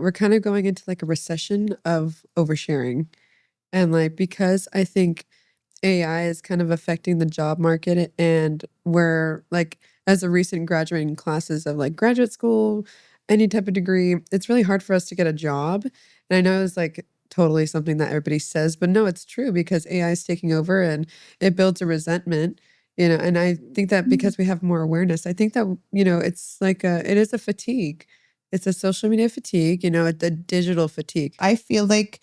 We're kind of going into like a recession of oversharing. And like, because I think AI is kind of affecting the job market, and we're like, as a recent graduating classes of like graduate school, any type of degree, it's really hard for us to get a job. And I know it's like totally something that everybody says, but no, it's true because AI is taking over and it builds a resentment. And I think that because we have more awareness, I think that, it's like it is a fatigue. It's a social media fatigue, it's a digital fatigue. I feel like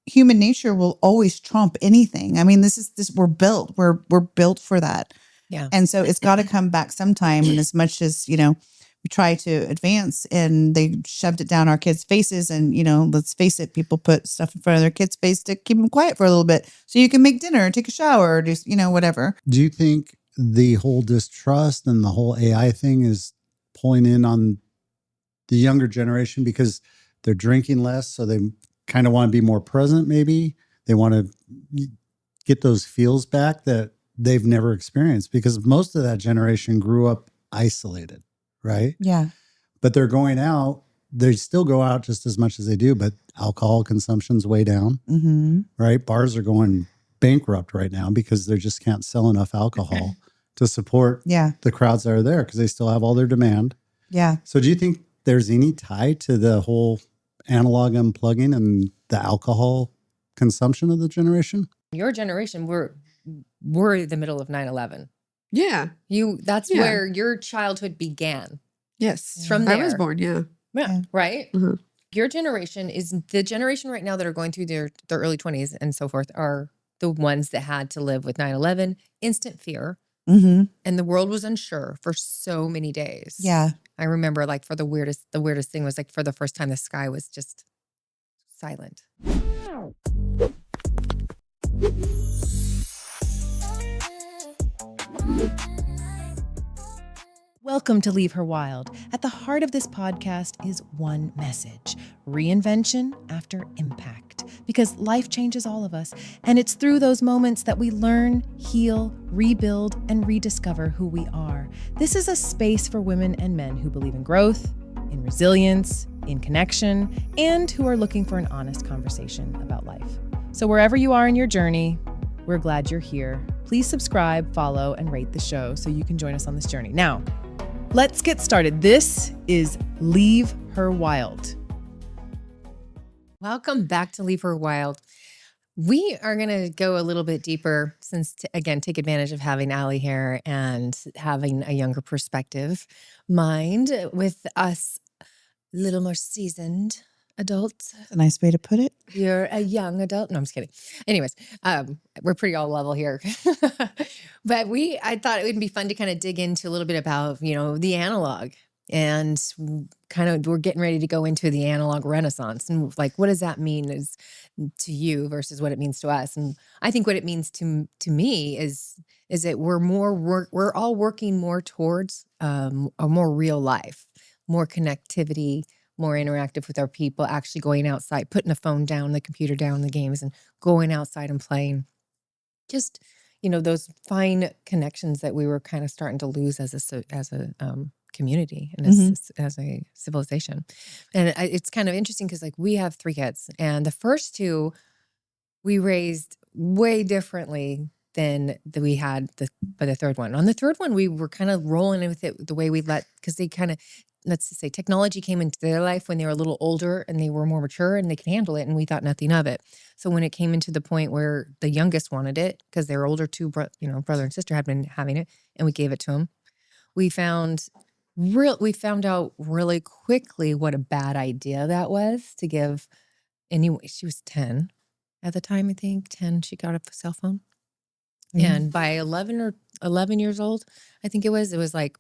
human nature will always trump anything. I mean, this we're built for that. Yeah. And so it's got to come back sometime. And as much as, we try to advance and they shoved it down our kids' faces and, let's face it, people put stuff in front of their kids' face to keep them quiet for a little bit so you can make dinner or take a shower or just, whatever. Do you think the whole distrust and the whole AI thing is pulling in on the younger generation because they're drinking less, so they kind of want to be more present? Maybe they want to get those feels back that they've never experienced because most of that generation grew up isolated, right? Yeah. But they're going out. They still go out just as much as they do, but alcohol consumption's way down, right? Bars are going bankrupt right now because they just can't sell enough alcohol to support the crowds that are there because they still have all their demand. Yeah. So do you think there's any tie to the whole analog unplugging and the alcohol consumption of the generation? Your generation, we're the middle of 9/11. Yeah. That's where your childhood began. Yes. From there. I was born, yeah. Right? Mm-hmm. Your generation is the generation right now that are going through their early 20s and so forth are the ones that had to live with 9/11, instant fear. And the world was unsure for so many days. Yeah. I remember like the weirdest thing was like for the first time the sky was just silent. Welcome to Leave Her Wild. At the heart of this podcast is one message: reinvention after impact. Because life changes all of us, and it's through those moments that we learn, heal, rebuild, and rediscover who we are. This is a space for women and men who believe in growth, in resilience, in connection, and who are looking for an honest conversation about life. So wherever you are in your journey, we're glad you're here. Please subscribe, follow, and rate the show so you can join us on this journey. Now, let's get started. This is Leave Her Wild. Welcome back to Leave Her Wild. We are going to go a little bit deeper since, again, take advantage of having Allie here and having a younger perspective mind with us a little more seasoned adults. That's a nice way to put it. You're a young adult. No, I'm just kidding. Anyways, we're pretty all level here. But I thought it would be fun to kind of dig into a little bit about, the analog. And kind of we're getting ready to go into the analog renaissance. And like, what does that mean to you versus what it means to us? And I think what it means to me is that we're all working more towards a more real life, more connectivity, more interactive with our people, actually going outside, putting the phone down, the computer down, the games, and going outside and playing. Just, those fine connections that we were kind of starting to lose as a community and as a civilization. And it's kind of interesting because like we have 3 kids, and the first 2 we raised way differently than we had by the third one. On the third one, we were kind of rolling with it the way we because they kind of, let's just say, technology came into their life when they were a little older and they were more mature and they could handle it, and we thought nothing of it. So when it came into the point where the youngest wanted it, because their older 2 brother and sister had been having it, and we gave it to them, we found out really quickly what a bad idea that was to give. Anyway, she was 10 at the time, I think. 10, she got a cell phone. And by 11 years old, I think it was like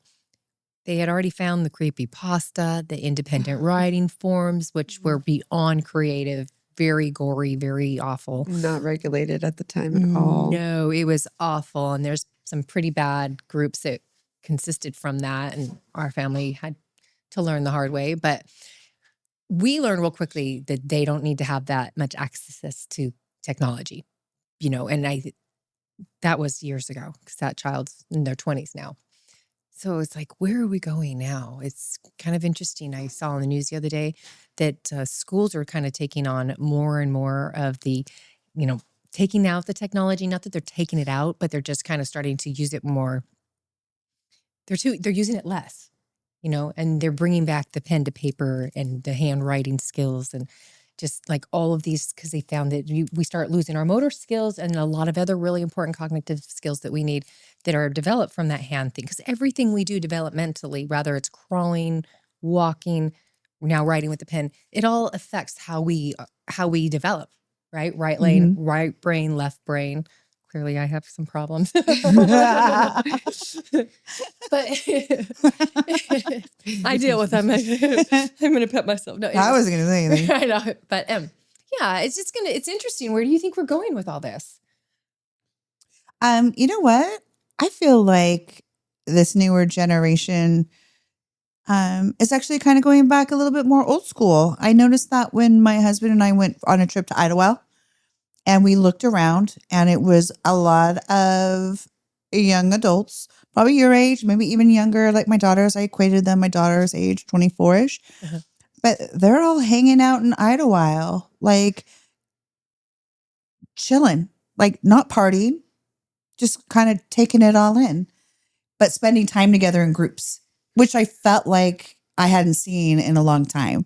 they had already found the creepypasta, the independent writing forums, which were beyond creative, very gory, very awful. Not regulated at the time at all. No, it was awful. And there's some pretty bad groups that consisted from that, and our family had to learn the hard way. But we learned real quickly that they don't need to have that much access to technology, and that was years ago because that child's in their 20s now. So it's like, where are we going now? It's kind of interesting. I saw on the news the other day that schools are kind of taking on more and more of the, you know, taking out the technology. Not that they're taking it out, but they're just kind of starting to use it more. They're using it less, and they're bringing back the pen to paper and the handwriting skills and just like all of these because they found that we start losing our motor skills and a lot of other really important cognitive skills that we need that are developed from that hand thing. Because everything we do developmentally, whether it's crawling, walking, now writing with the pen, it all affects how we develop, right? Right lane, right brain, left brain. Clearly, I have some problems. But I deal with them. I'm going to pet myself. No, I wasn't going to say anything. I know, but yeah, it's interesting. Where do you think we're going with all this? You know what? I feel like this newer generation is actually kind of going back a little bit more old school. I noticed that when my husband and I went on a trip to Idlewild and we looked around and it was a lot of young adults, probably your age, maybe even younger, like my daughters. I equated them. My daughter's age 24-ish. Uh-huh. But they're all hanging out in Idlewild, like chilling, like not partying, just kind of taking it all in, but spending time together in groups, which I felt like I hadn't seen in a long time.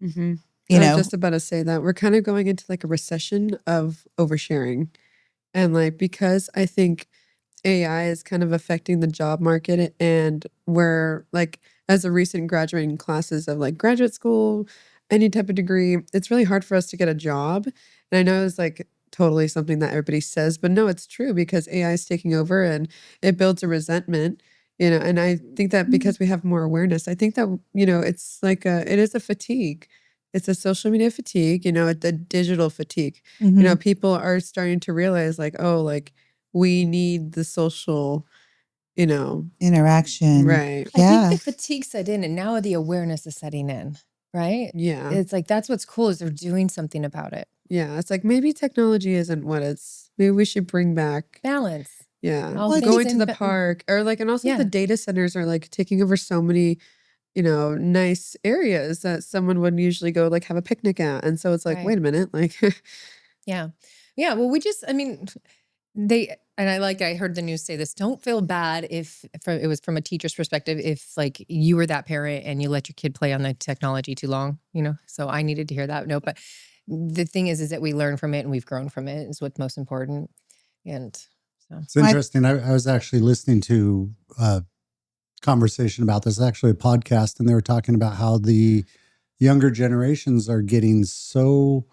Mm-hmm. You I know, was just about to say that we're kind of going into like a recession of oversharing. And like, because I think AI is kind of affecting the job market and we're like, as a recent graduating classes of like graduate school, any type of degree, it's really hard for us to get a job. And I know it's like totally something that everybody says, but no, it's true because AI is taking over and it builds a resentment, and I think that because we have more awareness, I think that, it's like it is a fatigue. It's a social media fatigue, the digital fatigue. People are starting to realize like, oh, like we need the social, interaction. right. I Yeah. think the fatigue set in and now the awareness is setting in, right? Yeah. It's like, that's what's cool is they're doing something about it. Yeah. It's like maybe technology isn't what maybe we should bring back. Balance. Yeah. All Well, I things Going to in the ba- park or like, and also Yeah. the data centers are like taking over so many, nice areas that someone would usually go like have a picnic at. And so it's like, Right. wait a minute, like, Yeah. Yeah. Well, I heard the news say this, don't feel bad it was from a teacher's perspective, if like you were that parent and you let your kid play on the technology too long, so I needed to hear that. No, but the thing is that we learn from it and we've grown from it is what's most important. And so, It's interesting. I was actually listening to a conversation about this, actually a podcast, and they were talking about how the younger generations are getting so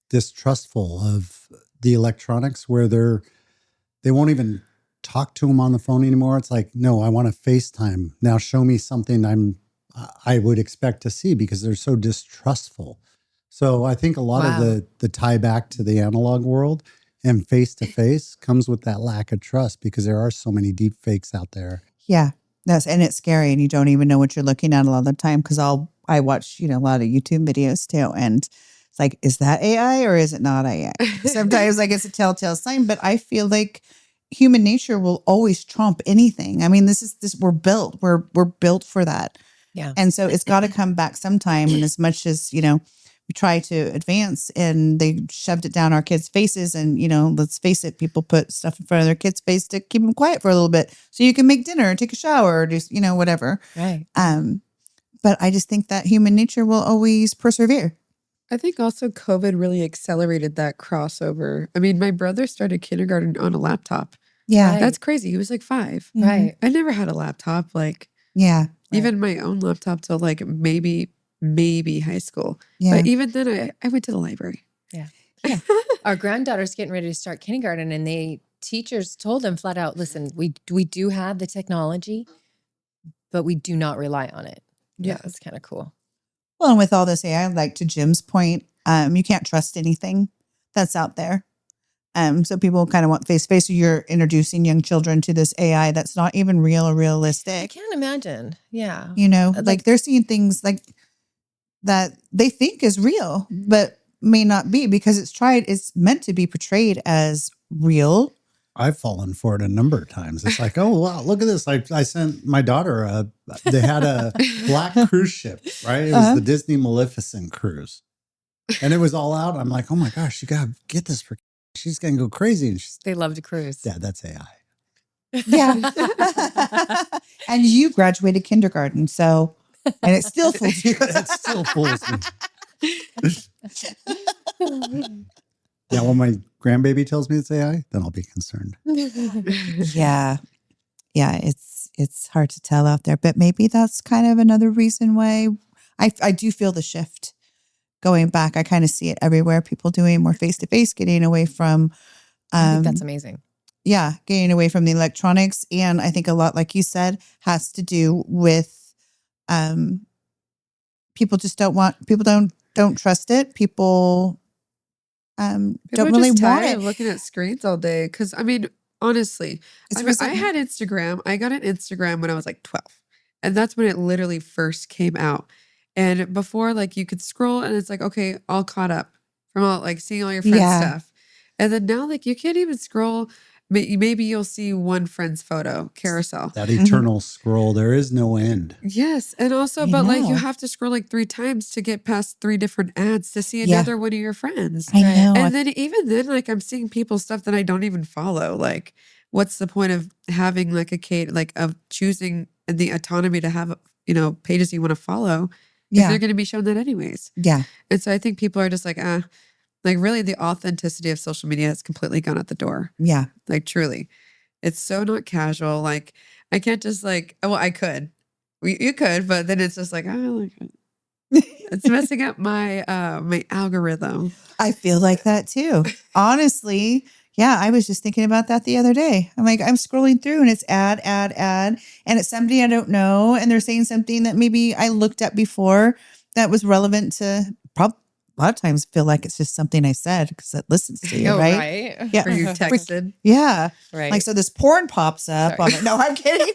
distrustful of the electronics where they won't even talk to them on the phone anymore. It's like, no, I want to FaceTime. Now show me something I would expect to see because they're so distrustful. So I think a lot Wow. of the tie back to the analog world and face to face comes with that lack of trust because there are so many deep fakes out there. Yeah. And it's scary and you don't even know what you're looking at a lot of the time because I watch, a lot of YouTube videos too. And it's like, is that AI or is it not AI? Sometimes like it's a telltale sign, but I feel like human nature will always trump anything. I mean, we're built for that. yeah. And so it's got to come back sometime. And as much as, we try to advance and they shoved it down our kids' faces and, let's face it, people put stuff in front of their kids' face to keep them quiet for a little bit so you can make dinner or take a shower or just, whatever. Right. But I just think that human nature will always persevere. I think also COVID really accelerated that crossover. I mean, my brother started kindergarten on a laptop. Yeah. Right. That's crazy. He was like 5. Mhm. Right. I never had a laptop, like Yeah. even my own laptop till like maybe high school. Yeah. But even then I went to the library. Yeah. Our granddaughter's getting ready to start kindergarten and teachers told them flat out, listen, we do have the technology, but we do not rely on it. Yeah. It's kind of cool. Well, and with all this AI, like to Jim's point, you can't trust anything that's out there. So people kind of want face. You're introducing young children to this AI that's not even real or I realistic. can't imagine. Yeah. Like they're seeing things like that they think is real, Mhm. but may not be because it's meant to be portrayed as real, I've fallen for it a number of times. It's like, oh wow, look at this! I sent my daughter they had a black cruise ship, right? It was the Disney Maleficent cruise, and it was all out. I'm like, oh my gosh, you gotta get this for. She's gonna go crazy, and she's They love to cruise. Dad, that's AI. Yeah. And you graduated kindergarten, so and it still fools you. It still fools me. Yeah, when my grandbaby tells me it's AI, then I'll be concerned. Yeah. Yeah, it's hard to tell out there, but maybe that's kind of another reason why I do feel the shift going back. I kind of see it everywhere. People doing more face to face, getting away from I think that's amazing. yeah, getting away from the electronics. And I think a lot, like you said, has to do with people just don't trust it. People People don't are really just want tired it. of looking at screens all day. Because I mean, honestly, It's I resentment. had Instagram. I got an Instagram when I was like 12, and that's when it literally first came out. And before, like you could scroll, and it's like, okay, all caught up from all like seeing all your friends' Yeah. stuff. And then now, like you can't even scroll. Maybe you'll see one friend's photo carousel. That eternal scroll, there is no end. Yes, and also, I but like you know. have to scroll like 3 times to get past 3 different ads to see Yeah. another one of your friends. I Right. know. And then even then, like I'm seeing people's stuff that I don't even follow. Like, what's the point of having like of choosing the autonomy to have, pages you want to follow if Yeah. you're going to be shown that anyways? Yeah. And so I think people are just like, like really the authenticity of social media has completely gone out the door. Yeah. Like truly, it's so not casual. Like I can't just like, well, I could, you could, but then it's just like, it's messing up my my algorithm. I feel like that too. Honestly, yeah, I was just thinking about that the other day. I'm like, I'm scrolling through and it's ad, and it's somebody I don't know, and they're saying something that maybe I looked at before that was relevant to. A lot of times, feel like it's just something I said because it listens to you, Oh, right? right. Yeah. Or you texted. Yeah. Right. Like so, this porn pops up. Sorry. I'm like, no, I'm kidding.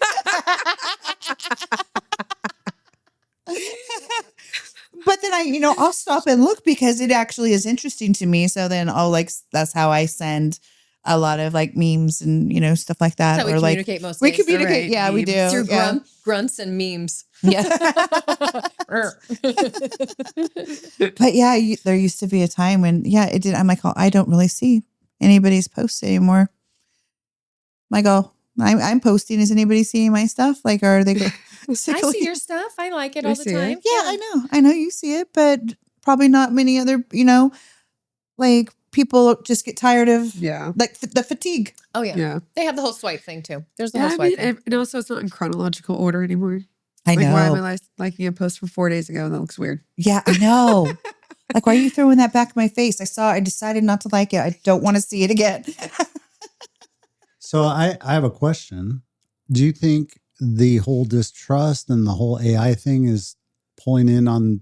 But then I'll stop and look because it actually is interesting to me. So then I'll that's how I send a lot of like memes and, stuff like that. That's how we or like communicate most we days. communicate. right, Yeah, we do. memes. Through Yeah. grunts and memes. Yeah. But yeah, there used to be a time when, it did. I'm like, oh, I don't really see anybody's posts anymore. Like, oh, I'm posting. Is anybody seeing my stuff? Like, are they? I see your stuff. I like it I all the see it. time. Yeah, I know you see it, but probably not many other, like people just get tired of Yeah. like the fatigue. Oh, yeah. Yeah. They have the whole swipe thing too. There's the Yeah, whole I swipe mean, thing. and also it's not in chronological order anymore. I Like, know. why am I liking a post from 4 days ago? That looks weird. Yeah, I know. Like, why are you throwing that back in my face? I decided not to like it. I don't want to see it again. So I have a question. Do you think the whole distrust and the whole AI thing is pulling in on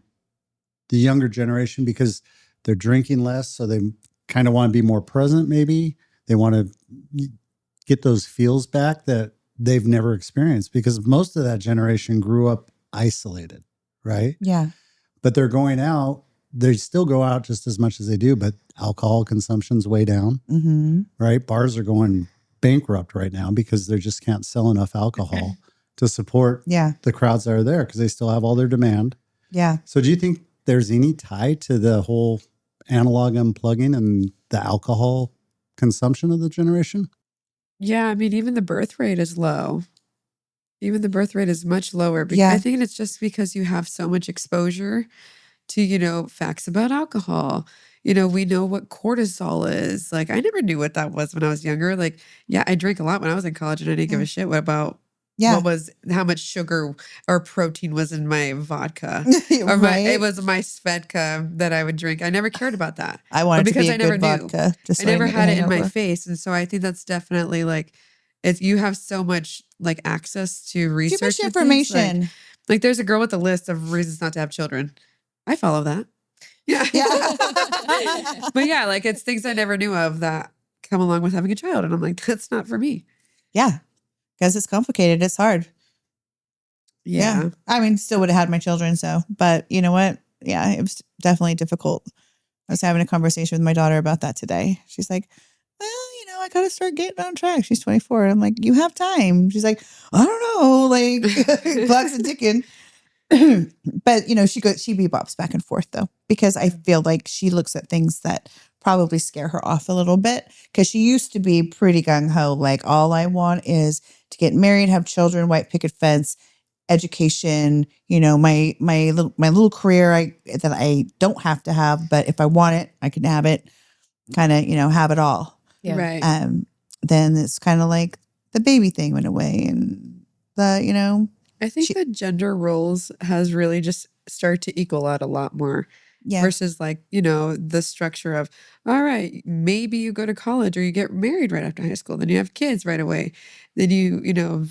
the younger generation because they're drinking less, so they kind of want to be more present maybe? They want to get those feels back that they've never experienced because most of that generation grew up isolated, right? Yeah. But they're going out. They still go out just as much as they do, but alcohol consumption's way down, Mm-hmm. right? Bars are going bankrupt right now because they just can't sell enough alcohol to support Yeah. the crowds that are there because they still have all their demand. Yeah. So do you think there's any tie to the whole analog unplugging and the alcohol consumption of the generation? Yeah, I mean, even the birth rate is low. Even the birth rate is much lower. Yeah. I think it's just because you have so much exposure to, facts about alcohol. We know what cortisol is. Like, I never knew what that was when I was younger. Like, yeah, I drank a lot when I was in college and I didn't give a shit about Yeah. how much sugar or protein was in my vodka. Or Right? it was my Svedka that I would drink. I never cared about that. I wanted to because be a I never good knew. vodka. Just I so never never had it hang in my over. face. And so I think that's definitely like, you have so much like access to Too research. much and things, information. Like there's a girl with a list of reasons not to have children. I follow that. Yeah. Yeah. But yeah, like it's things I never knew of that come along with having a child. And I'm like, that's not for me. Yeah. Because it's complicated. It's hard. Yeah. I mean, still would have had my children. So, but you know what? Yeah, it was definitely difficult. I was having a conversation with my daughter about that today. She's like, well, I got to start getting on track. She's 24. I'm like, you have time. She's like, I don't know. Like, clock's a ticking. But she bebops back and forth though, because I feel like she looks at things that probably scare her off a little bit, because she used to be pretty gung-ho, like all I want is to get married, have children, white picket fence, education, my little career that I don't have to have, but if I want it, I can have it, kind of, have it all. Yeah. Right. Then it's kind of like the baby thing went away, and I think the gender roles has really just started to equal out a lot more yeah, versus like, the structure of, all right, maybe you go to college or you get married right after high school, then you have kids right away. Then you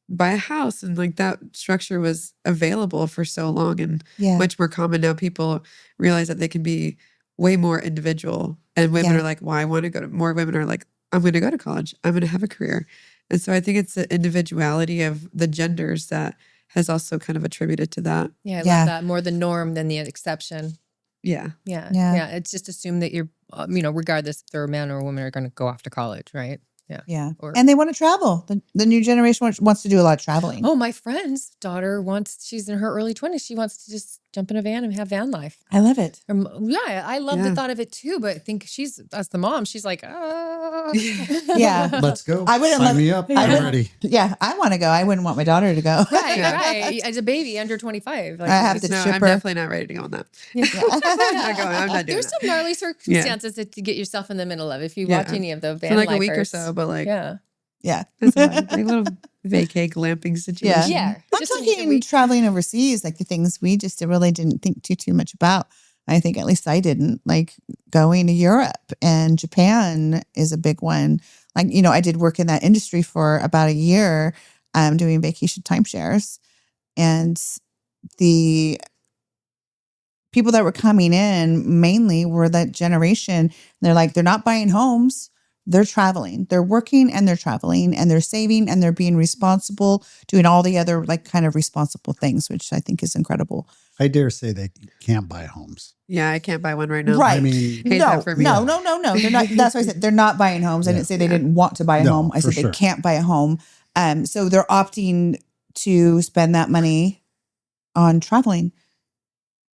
buy a house, and like that structure was available for so long and yeah, much more common now. People realize that they can be way more individual, and women Yeah. are like, well, I want to go to, more women are like, I'm going to go to college. I'm going to have a career. And so I think it's the individuality of the genders that has also kind of attributed to that. Yeah, I Yeah. love that. More the norm than the exception. Yeah. Yeah. Yeah. Yeah. It's just assumed that you're, regardless if they're a man or a woman, are going to go off to college, right? Yeah. yeah. Or- And they want to travel. The new generation wants to do a lot of traveling. Oh, my friend's daughter she's in her early 20s. She wants to just jump in a van and have van life. I love it. Yeah, I love the Yeah. thought of it too, but I think as the mom, she's like, Yeah. Let's go. I wouldn't Sign let- me up. I I'm would- ready. Yeah, I want to go. I wouldn't want my daughter to go. Right, Yeah. right. As a baby under 25. Like, I have it's- to No, ship I'm her. definitely not ready to go on that. Yeah. I'm not going. I'm not doing There's that. some gnarly circumstances that to get yourself in the middle of if you watch Yeah. any of the van For like a week or lifers. so, but like, Yeah. Yeah. that's fine. Like a little vacay glamping situation. Yeah. I'm Just a talking week. traveling overseas, like the things we just really didn't think too much about. I think at least I didn't, like going to Europe, and Japan is a big one. Like, I did work in that industry for about a year, doing vacation timeshares, and the people that were coming in mainly were that generation. They're like, they're not buying homes. They're traveling, they're working, and they're traveling, and they're saving, and they're being responsible, doing all the other like kind of responsible things, which I think is incredible. I dare say they can't buy homes. Yeah, I can't buy one right now. Right. I mean, Hate No, that for me. no. They're not. That's why I said they're not buying homes. I Yeah. didn't say they didn't want to buy a No, home. I for said sure. they can't buy a home. So they're opting to spend that money on traveling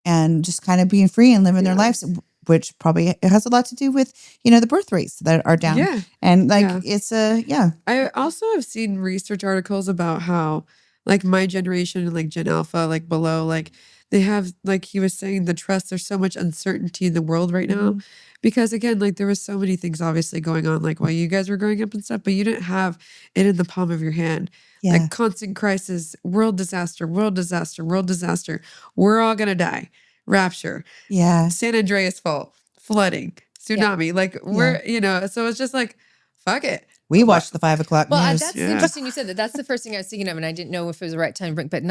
and just kind of being free and living their Yeah. lives, which probably it has a lot to do with the birth rates that are down. Yeah. And like Yeah. it's a I also have seen research articles about how like my generation and like Gen Alpha, like below, like they have, like he was saying, the trust, there's so much uncertainty in the world right now. Because again, like there was so many things obviously going on, like while you guys were growing up and stuff, but you didn't have it in the palm of your hand. yeah. Like constant crisis, world disaster, world disaster, world disaster. We're all gonna die. Rapture, Yeah. San Andreas fault, flooding, tsunami. Like we're, so it's just like, fuck it. We watched the 5 o'clock Well, news. that's Yeah. interesting you said that. That's the first thing I was thinking of, and I didn't know if it was the right time to bring. But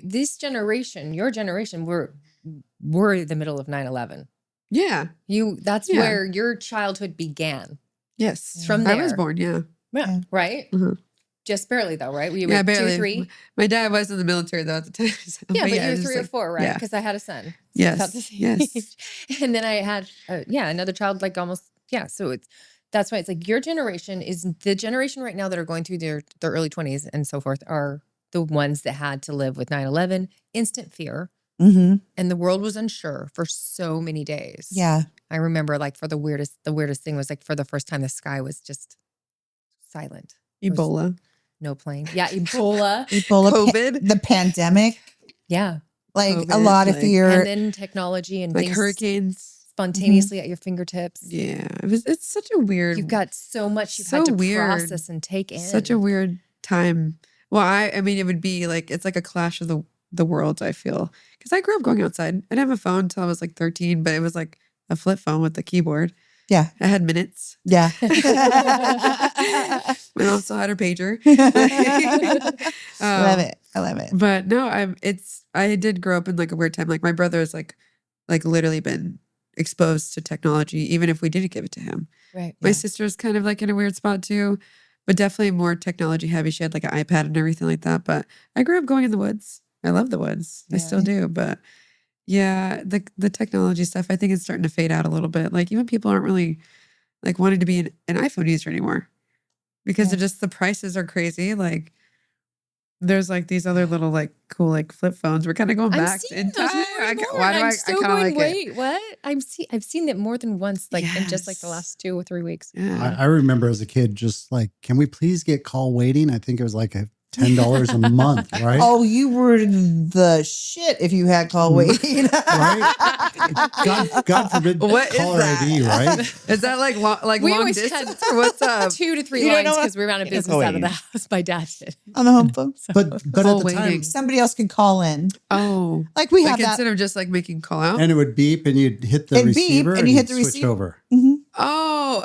this generation, your generation, we're the middle of 9/11. Yeah. That's Yeah. where your childhood began. Yes. It's from I was there. born, yeah. Yeah, right. Mhm. Just barely though, right? Were you Yeah, like barely. 2, 3? My dad was in the military though at the time. So, Yeah, but you were it's 3 just or like- 4, right? Yeah. Because I had a son. So Yes, about the same yes. age. And then I had, another child, like almost, So that's why it's like your generation is the generation right now that are going through their early 20s and so forth are the ones that had to live with 9/11, instant fear, Mm-hmm. and the world was unsure for so many days. Yeah. I remember like the weirdest thing was like for the first time the sky was just silent. Ebola. No plane. Yeah, Ebola. Ebola, COVID. the pandemic, Yeah. like a COVID, lot of like- fear. And then technology and Like things hurricanes. spontaneously at your fingertips. Yeah. It's such a weird, You've got so much you've So had to weird. process and take in. such a weird time. Well, I mean, it would be like, it's like a clash of the worlds, I feel. Because I grew up going outside. I didn't have a phone until I was like 13, but it was like a flip phone with the keyboard. Yeah. I had minutes. Yeah. My mom still had her pager. Love it. I love it. But no, I did grow up in like a weird time. Like my brother has like literally been exposed to technology, even if we didn't give it to him. Right. My Yeah. sister's kind of like in a weird spot too, but definitely more technology heavy. She had like an iPad and everything like that. But I grew up going in the woods. I love the woods. I Yeah. still do. But yeah, the technology stuff, I think it's starting to fade out a little bit. Like even people aren't really like wanting to be an iPhone user anymore. because Yeah. it just the prices are crazy. Like there's like these other little like cool like flip phones. We're kind of going I'm back seeing in those time. more and more. Why do I'm I still kind of going, like it? wait, what? I've seen it more than once, like in just like the Yes. last 2 or 3 weeks. Yeah. I remember as a kid, just like, can we please get call waiting? I think it was like a $10 a month, right? Oh, you were the shit if you had call waiting. Right? God forbid What is caller that? ID, right? Is that like We long always distance had or what's up? 2 to 3 You don't know lines what- because we ran a Yeah, business go out of the ahead. house. My dad did. On the home phone. So, But at Call the time, waiting. Somebody else can call in. Oh, Like we like have that. instead of just like making call out. and it would beep and you'd hit the It'd beep, receiver and you hit the you'd switch receiver. over. Oh,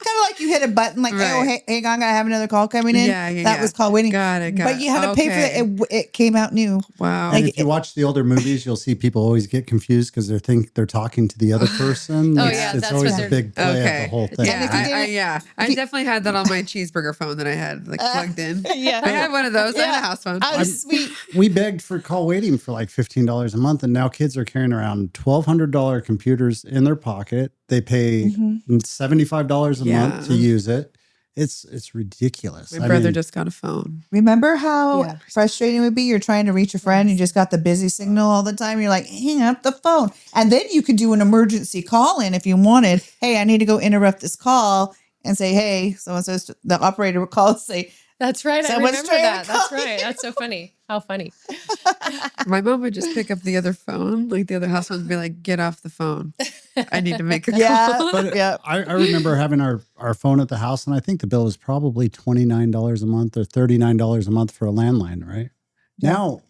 Kind of like you hit a button, like, oh, Right. hey, hang on, I have another call coming in. Yeah, yeah, that yeah. was call waiting. got it. But you had to pay for it. It came out new. Wow. And Like if you watch the older movies, you'll see people always get confused because they think they're talking to the other person. Oh, it's, yeah, it's that's always what a they're- big play of Okay. the whole thing. Yeah, if you didn't- yeah. I definitely had that on my cheeseburger phone that I had like plugged in. Yeah. I had one of those. I had Yeah. a house phone. I was sweet. We begged for call waiting for like $15 a month, and now kids are carrying around $1,200 computers in their pocket. They pay $75 a month to Yeah. use it. It's ridiculous. My I brother mean, just got a phone. Remember how Yeah. frustrating it would be? You're trying to reach a friend, you just got the busy signal all the time. You're like, hang up the phone. And then you could do an emergency call in if you wanted. Hey, I need to go interrupt this call and say, hey, so says the operator would call and say, That's right. I Someone's remember trying to that. That's call right. you. That's so funny. How funny. My mom would just pick up the other phone, like the other house phone, and be like, "Get off the phone. I need to make a yeah, call." But yeah. I remember having our phone at the house, and I think the bill was probably $29 a month or $39 a month for a landline, right? Yeah. Now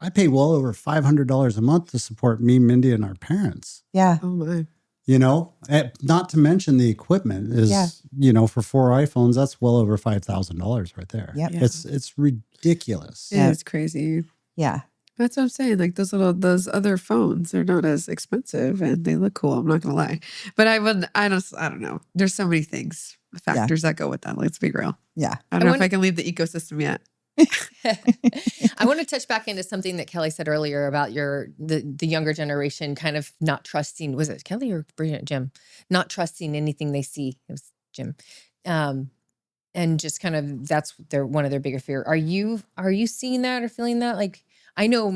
I pay well over $500 a month to support me, Mindy, and our parents. Yeah. Oh my. You know, not to mention the equipment is, Yeah. you know, for 4 iPhones, that's well over $5,000 right there. Yep. Yeah. It's ridiculous. It Yeah. is crazy. Yeah. That's what I'm saying. Like those other phones, they're not as expensive and they look cool. I'm not gonna lie, but I don't know. There's so many things, factors that go with that. Let's be real. Yeah. I don't know if wonder- I can leave the ecosystem yet. I want to touch back into something that Kelly said earlier about the younger generation kind of not trusting. Was it Kelly or Jim? Not trusting anything they see. It was Jim. And just kind of that's one of their bigger fear. Are you seeing that or feeling that? Like I know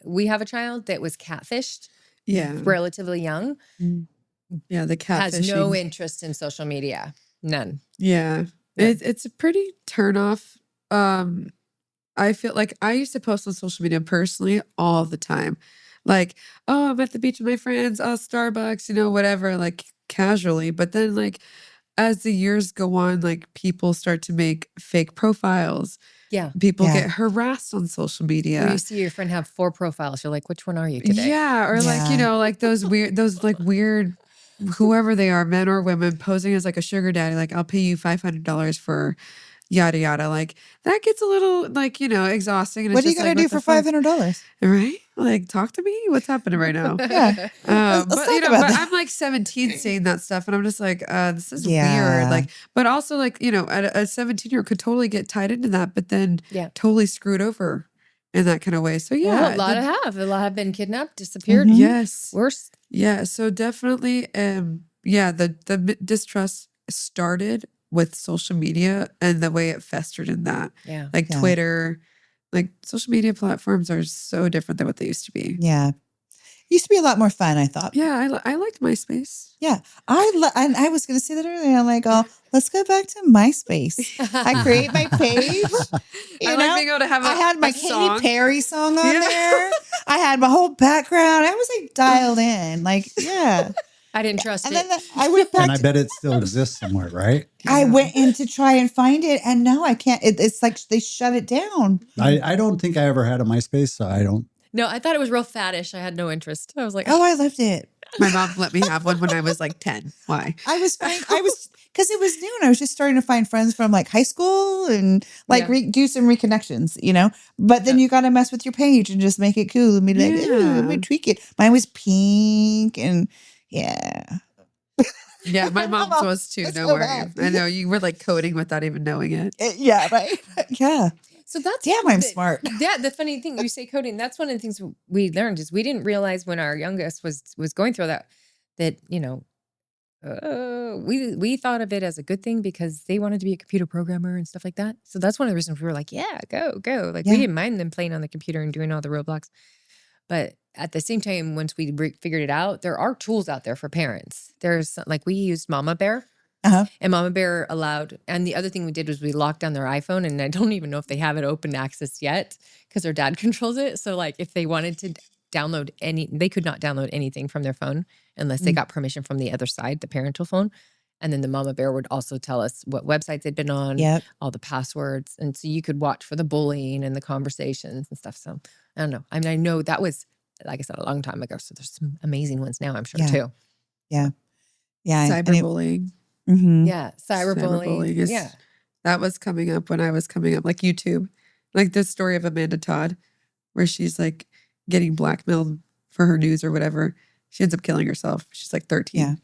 we have a child that was catfished Yeah. relatively young, Yeah. The catfishing. has no interest in social media. None. Yeah. Yeah. It's a pretty turn off. I feel like I used to post on social media personally all the time. Like, oh, I'm at the beach with my friends, oh, Starbucks, whatever, like casually. But then like as the years go on, like people start to make fake profiles. Yeah. People Yeah. get harassed on social Or media. you see your friend have 4 profiles. You're like, which one are you today? Yeah. Or like, Yeah. like those weird, whoever they are, men or women, posing as like a sugar daddy, like I'll pay you $500 for yada yada. Like that gets a little like, exhausting. And What are it's you just going like, to do what for the fuck? $500? Right? Like talk to me. What's happening right now? Yeah. Let's But talk about but that. I'm like 17 saying that stuff, and I'm just like, this is Yeah. weird. Like, but also like, a 17-year-old could totally get tied into that, but then Yeah. totally screwed over in that kind of way. So yeah, Well, a lot have been kidnapped, disappeared. Mhm. yes, Worse. yeah. So definitely, yeah, the distrust started with social media and the way it festered in that, Yeah. like Yeah. Twitter, like social media platforms are so different than what they used to be. Yeah. Used to be a lot more fun, I thought. Yeah, I liked MySpace. Yeah. And I was going to say that earlier. I'm like, oh, let's go back to MySpace. I create my page. You I know, like being able to have I had my a Katy song. Perry song on Yeah. there. I had my whole background. I was like dialed in. Like, yeah. I didn't trust And it. then I went back And I to, bet it still exists somewhere, right? I Yeah. went in to try and find it. And now I can't. It's like they shut it down. I don't think I ever had a MySpace, so I don't. No, I thought it was real faddish. I had no interest. I was like, Oh, I loved it. My mom let me have one when I was like 10. Why? Because it was new and I was just starting to find friends from like high school and like Yeah. do some reconnections, But then you got to mess with your page and just make it cool and be like, "Ooh, let me Yeah. tweak it." Mine was pink and yeah. Yeah, my mom's was too. Let's No go worry. back. I know you were like coding without even knowing it. Yeah, right. Yeah. so that's Damn, I'm the- smart. Yeah, the funny thing you say coding. That's one of the things we learned is we didn't realize when our youngest was going through that we thought of it as a good thing because they wanted to be a computer programmer and stuff like that. So that's one of the reasons we were like, yeah, go. Like we Yeah. didn't mind them playing on the computer and doing all the Roblox. But at the same time, once we figured it out, there are tools out there for parents. There's like we used Mama Bear. Uh-huh. And Mama Bear allowed, and the other thing we did was we locked down their iPhone, and I don't even know if they have it open access yet because their dad controls it. So like if they wanted to download they could not download anything from their phone unless they got permission from the other side, the parental phone. And then the Mama Bear would also tell us what websites they'd been on, Yep. all the passwords. And so you could watch for the bullying and the conversations and stuff. So I don't know. I mean, I know that was, like I said, a long time ago. So there's some amazing ones now, I'm sure, Yeah. too. Yeah. And Cyberbullying. Yeah. Cyberbullying. Cyberbullying is Yeah. that was coming up when I was coming up, like YouTube, like the story of Amanda Todd, where she's like getting blackmailed for her news or whatever. She ends up killing herself. She's like 13. Yeah.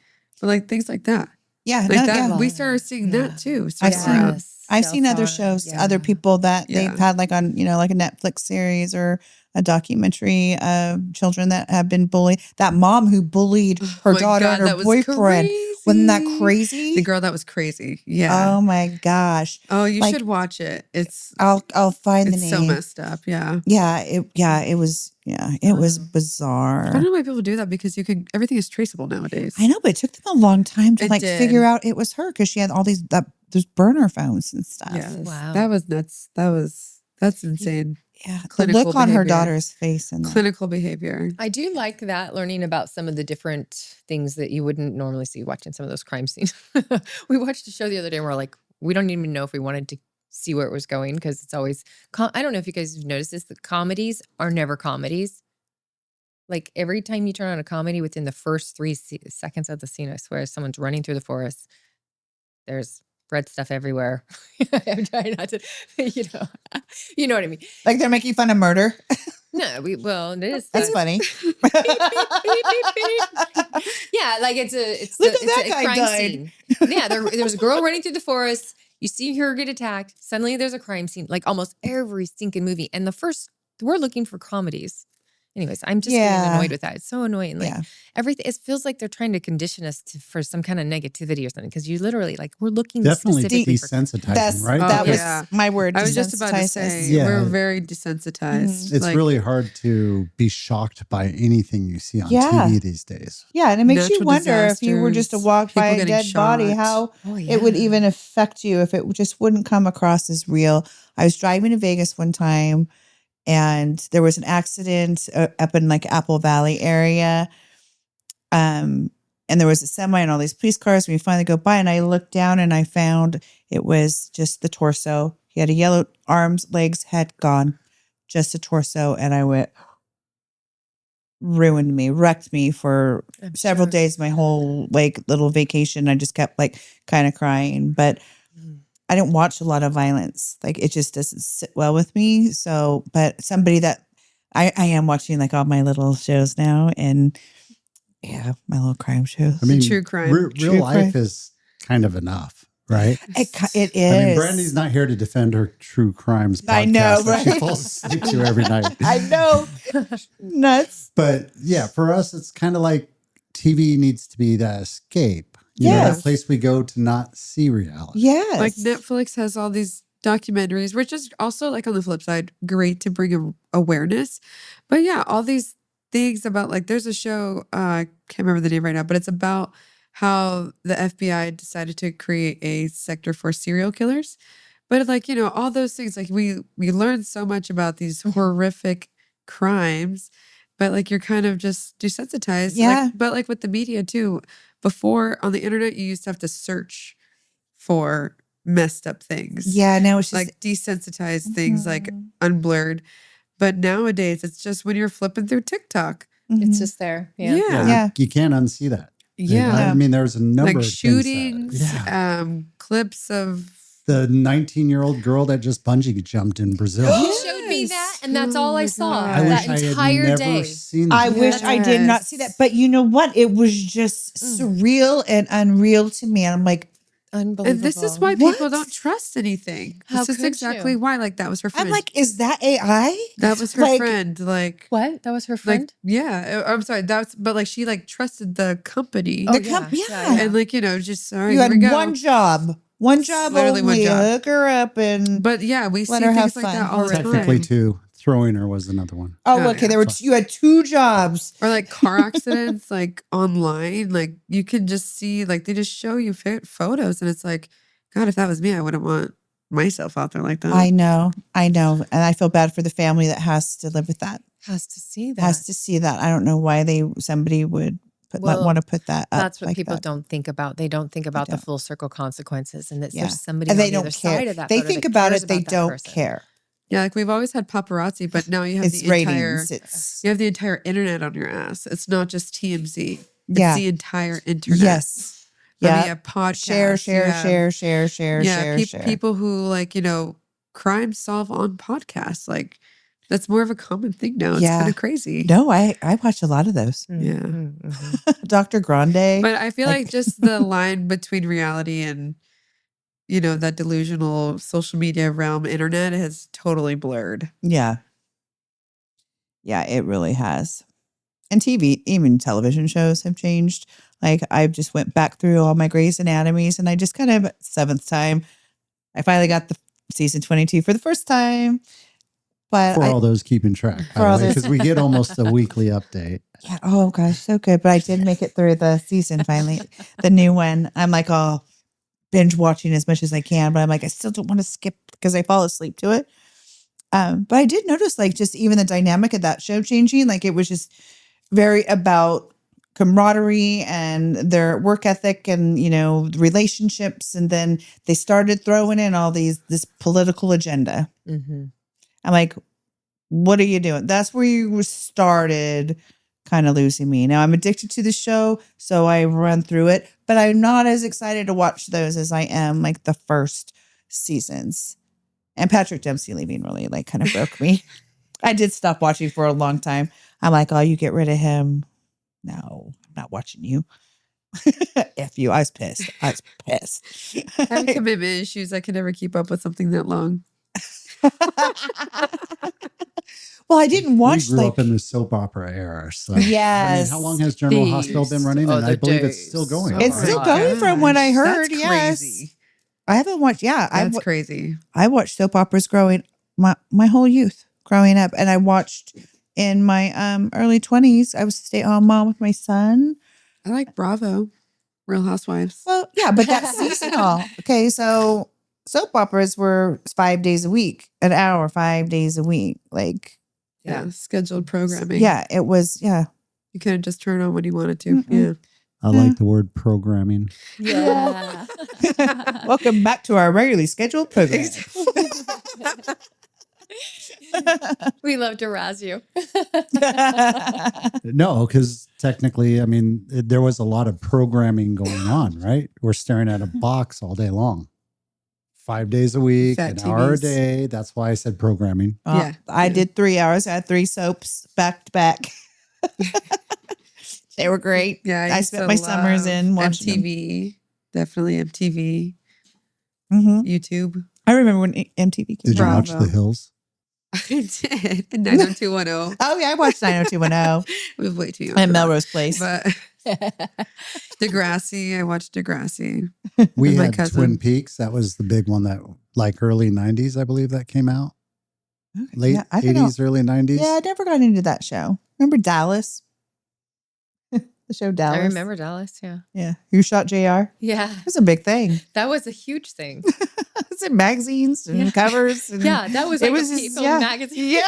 But like things like that, Yeah. like no, that, yeah. we started seeing Yeah. that too. I've start seen- around. I've seen other Self-harm, shows, other people that Yeah. they've had like on, like a Netflix series or a documentary of children that have been bullied. That mom who bullied her Oh my daughter God, and her that was boyfriend. Wasn't that crazy. crazy? The girl that was crazy. Yeah. Oh my gosh. Oh, you like- should watch it. It's I'll find the it's name. so messed up. Yeah. It was I don't bizarre. know why people do that because everything is traceable nowadays. I know, but it took them a long time to It like did. figure out it was her because she had all those burner phones and stuff. Yes. Wow. That was nuts. That's insane. Yeah. The Clinical look on her behavior. daughter's face and Clinical behavior. I do like that, learning about some of the different things that you wouldn't normally see watching some of those crime scenes. We watched a show the other day and we're like, we don't even know if we wanted to see where it was going because it's always, I don't know if you guys have noticed this, the comedies are never comedies. Like every time you turn on a comedy within the first 3 seconds of the scene, I swear someone's running through the forest. There's red stuff everywhere. I'm trying not to, you know what I mean? like they're making fun of murder. No, it is. That's funny. Yeah, like it's Look at it's that a guy crime died. scene. Yeah, there's a girl running through the forest. You see her get attacked. Suddenly there's a crime scene. Like almost every stinking movie. And we're looking for comedies. Anyways, I'm just getting Yeah. annoyed with that. It's so annoying. Like Yeah. everything, it feels like they're trying to condition us for some kind of negativity or something. Because you literally, like, we're looking Definitely specifically for. desensitizing, right? That was yeah. my word. I was just about to desensitizes. say Yeah. we're very desensitized. It's Like, really hard to be shocked by anything you see on Yeah. TV these days. Yeah, and it makes you Natural wonder if you were just to disasters, walk by people a getting dead body, shot. how Oh, it would yeah. even affect you if it just wouldn't come across as real. I was driving to Vegas one time and there was an accident up in like Apple Valley area. And there was a semi and all these police cars. We finally go by and I looked down and I found it was just the torso. He had a yellow arms, legs, head gone, just a torso. And I went, ruined me, wrecked me for I'm several sure. days, my whole like little vacation. I just kept like kind of crying, but Mm. I don't watch a lot of violence. Like it just doesn't sit well with me. So, but somebody that I am watching like all my little shows now and yeah, my little crime shows. I mean, true crime. Real True life crime. is kind of enough, right? It is. I mean, Brandy's not here to defend her true crimes podcast I know, that she right? falls asleep to every night. I know. Nuts. But yeah, for us, it's kind of like TV needs to be that escape. You know, Yes. that place we go to not see reality. Yes. like Netflix has all these documentaries, which is also like on the flip side, great to bring awareness. But yeah, all these things about like there's a show, I can't remember the name right now, but it's about how the FBI decided to create a sector for serial killers. But like, all those things, like we learn so much about these horrific crimes, but like you're kind of just desensitized. Yeah. But like with the media too, before on the internet, you used to have to search for messed up things. yeah. Now it's just Like desensitized things, like Mhm. unblurred. But nowadays, it's just when you're flipping through TikTok. It's Mhm. just there. Yeah. Yeah. Yeah. You can't unsee that. Yeah. I mean, there's a number Like of things shootings, yeah. clips of. The 19-year-old girl that just bungee jumped in Brazil. You showed me that, and that's all Oh I my saw God. I that wish I had entire never day. seen that. I wish I did not see that. Yes. But you know what? It was just surreal and unreal to me. And I'm like, Unbelievable. And this is why people What? don't trust anything. How This is could exactly you? why. Like that was her friend. I'm like, is that AI? that was her like- friend. Like, What? That was her friend? yeah. I'm sorry. That's but like she like trusted the company. Oh, The yeah. And like, just sorry, You here had we go. one job. One job Literally one only. job. Hook her up and But yeah, we Let see her have things like that fun. all the Technically, time. two. Throwing her was another one. oh, Oh, okay. yeah. There were you had 2 jobs. Or like car accidents, like online, like you can just see, like they just show you photos, and it's like, God, if that was me, I wouldn't want myself out there like that. I know, and I feel bad for the family that has to live with that. Has to see that. Has to see that. I don't know why somebody would Well, want to put that up. That's what like people that. don't think about. They don't think about the don't. full circle consequences, and that Yeah. there's somebody And on they the other don't side care. of that. They photo think that about cares it. They about that don't person. care. Yeah, like we've always had paparazzi, but now you have It's the entire ratings. It's you have the entire internet on your ass. It's not just TMZ. It's yeah. the entire internet. Yes. I mean, Yeah. you have podcasts. Share, you share, have- share, share, share, Yeah, share, share. people who like crime solve on podcasts. Like that's more of a common thing now. It's Yeah. kind of crazy. No, I watch a lot of those. Yeah. Mhm. Dr. Grande. But I feel Like- like just the line between reality and that delusional social media realm internet has totally blurred. Yeah. Yeah, it really has. And TV, even television shows have changed. Like I just went back through all my Grey's Anatomies and I just kind of 7th time, I finally got the season 22 for the first time. But For all those keeping track, For all those- because we get almost a weekly update. yeah, oh gosh, so good. But I did make it through the season finally, the new one. I'm like all binge watching as much as I can, but I'm like, I still don't want to skip because I fall asleep to it. But I did notice like just even the dynamic of that show changing. Like it was just very about camaraderie and their work ethic and relationships, and then they started throwing in all this political agenda. Mhm. I'm like, what are you doing? That's where you started kind of losing me. Now I'm addicted to the show, so I run through it, but I'm not as excited to watch those as I am like the first seasons. And Patrick Dempsey leaving really like kind of broke me. I did stop watching for a long time. I'm like, oh, you get rid of him. No, I'm not watching you. F you. I was pissed. I was pissed. Having commitment issues, I could never keep up with something that long. Well, I didn't watch we grew like up in the soap opera era. So Yes. I mean, how long has General These Hospital been running? And I other believe it's days. still going. Oh it's my still right? going from what I gosh, heard. that's Yes. crazy. I haven't watched. Yeah, That's crazy. I watched soap operas growing my whole youth growing up, and I watched in my early 20s. I was a stay-at-home mom with my son. I like Bravo, Real Housewives. Well, yeah, but that's seasonal. Okay, so soap operas were 5 days a week, an hour, 5 days a week. Like, Yeah, scheduled programming. yeah, it was. Yeah, You couldn't just turn on when you wanted to. Mm-mm. I like the word programming. Yeah. welcome back to our regularly scheduled program. We love to razz you. No, because technically, I mean, there was a lot of programming going on, right? We're staring at a box all day long. 5 days a week, Fat an hour a TVs. day. That's why I said programming. Yeah. I did 3 hours. I had 3 soaps back to back. They were great. Yeah, I used spent to my summers love in watching them. MTV. Definitely MTV, Mhm. YouTube. I remember when MTV came Did you out. watch Bravo. The Hills? I did. 90210. Oh yeah, I watched 90210 We was way too young. and for that. Melrose Place. But Degrassi, I watched Degrassi. We With my had cousin. Twin Peaks. That was the big one that, like, early 90s, I believe that came out. Late Yeah, I don't know. 80s, early 90s. Yeah, I never got into that show. Remember Dallas? The show Dallas. I remember Dallas. Yeah. Yeah. Who shot JR? Yeah. It was a big thing. That was a huge thing. It's in magazines and Yeah. covers. And Yeah. That was It like was a just- People yeah. magazine. Yeah.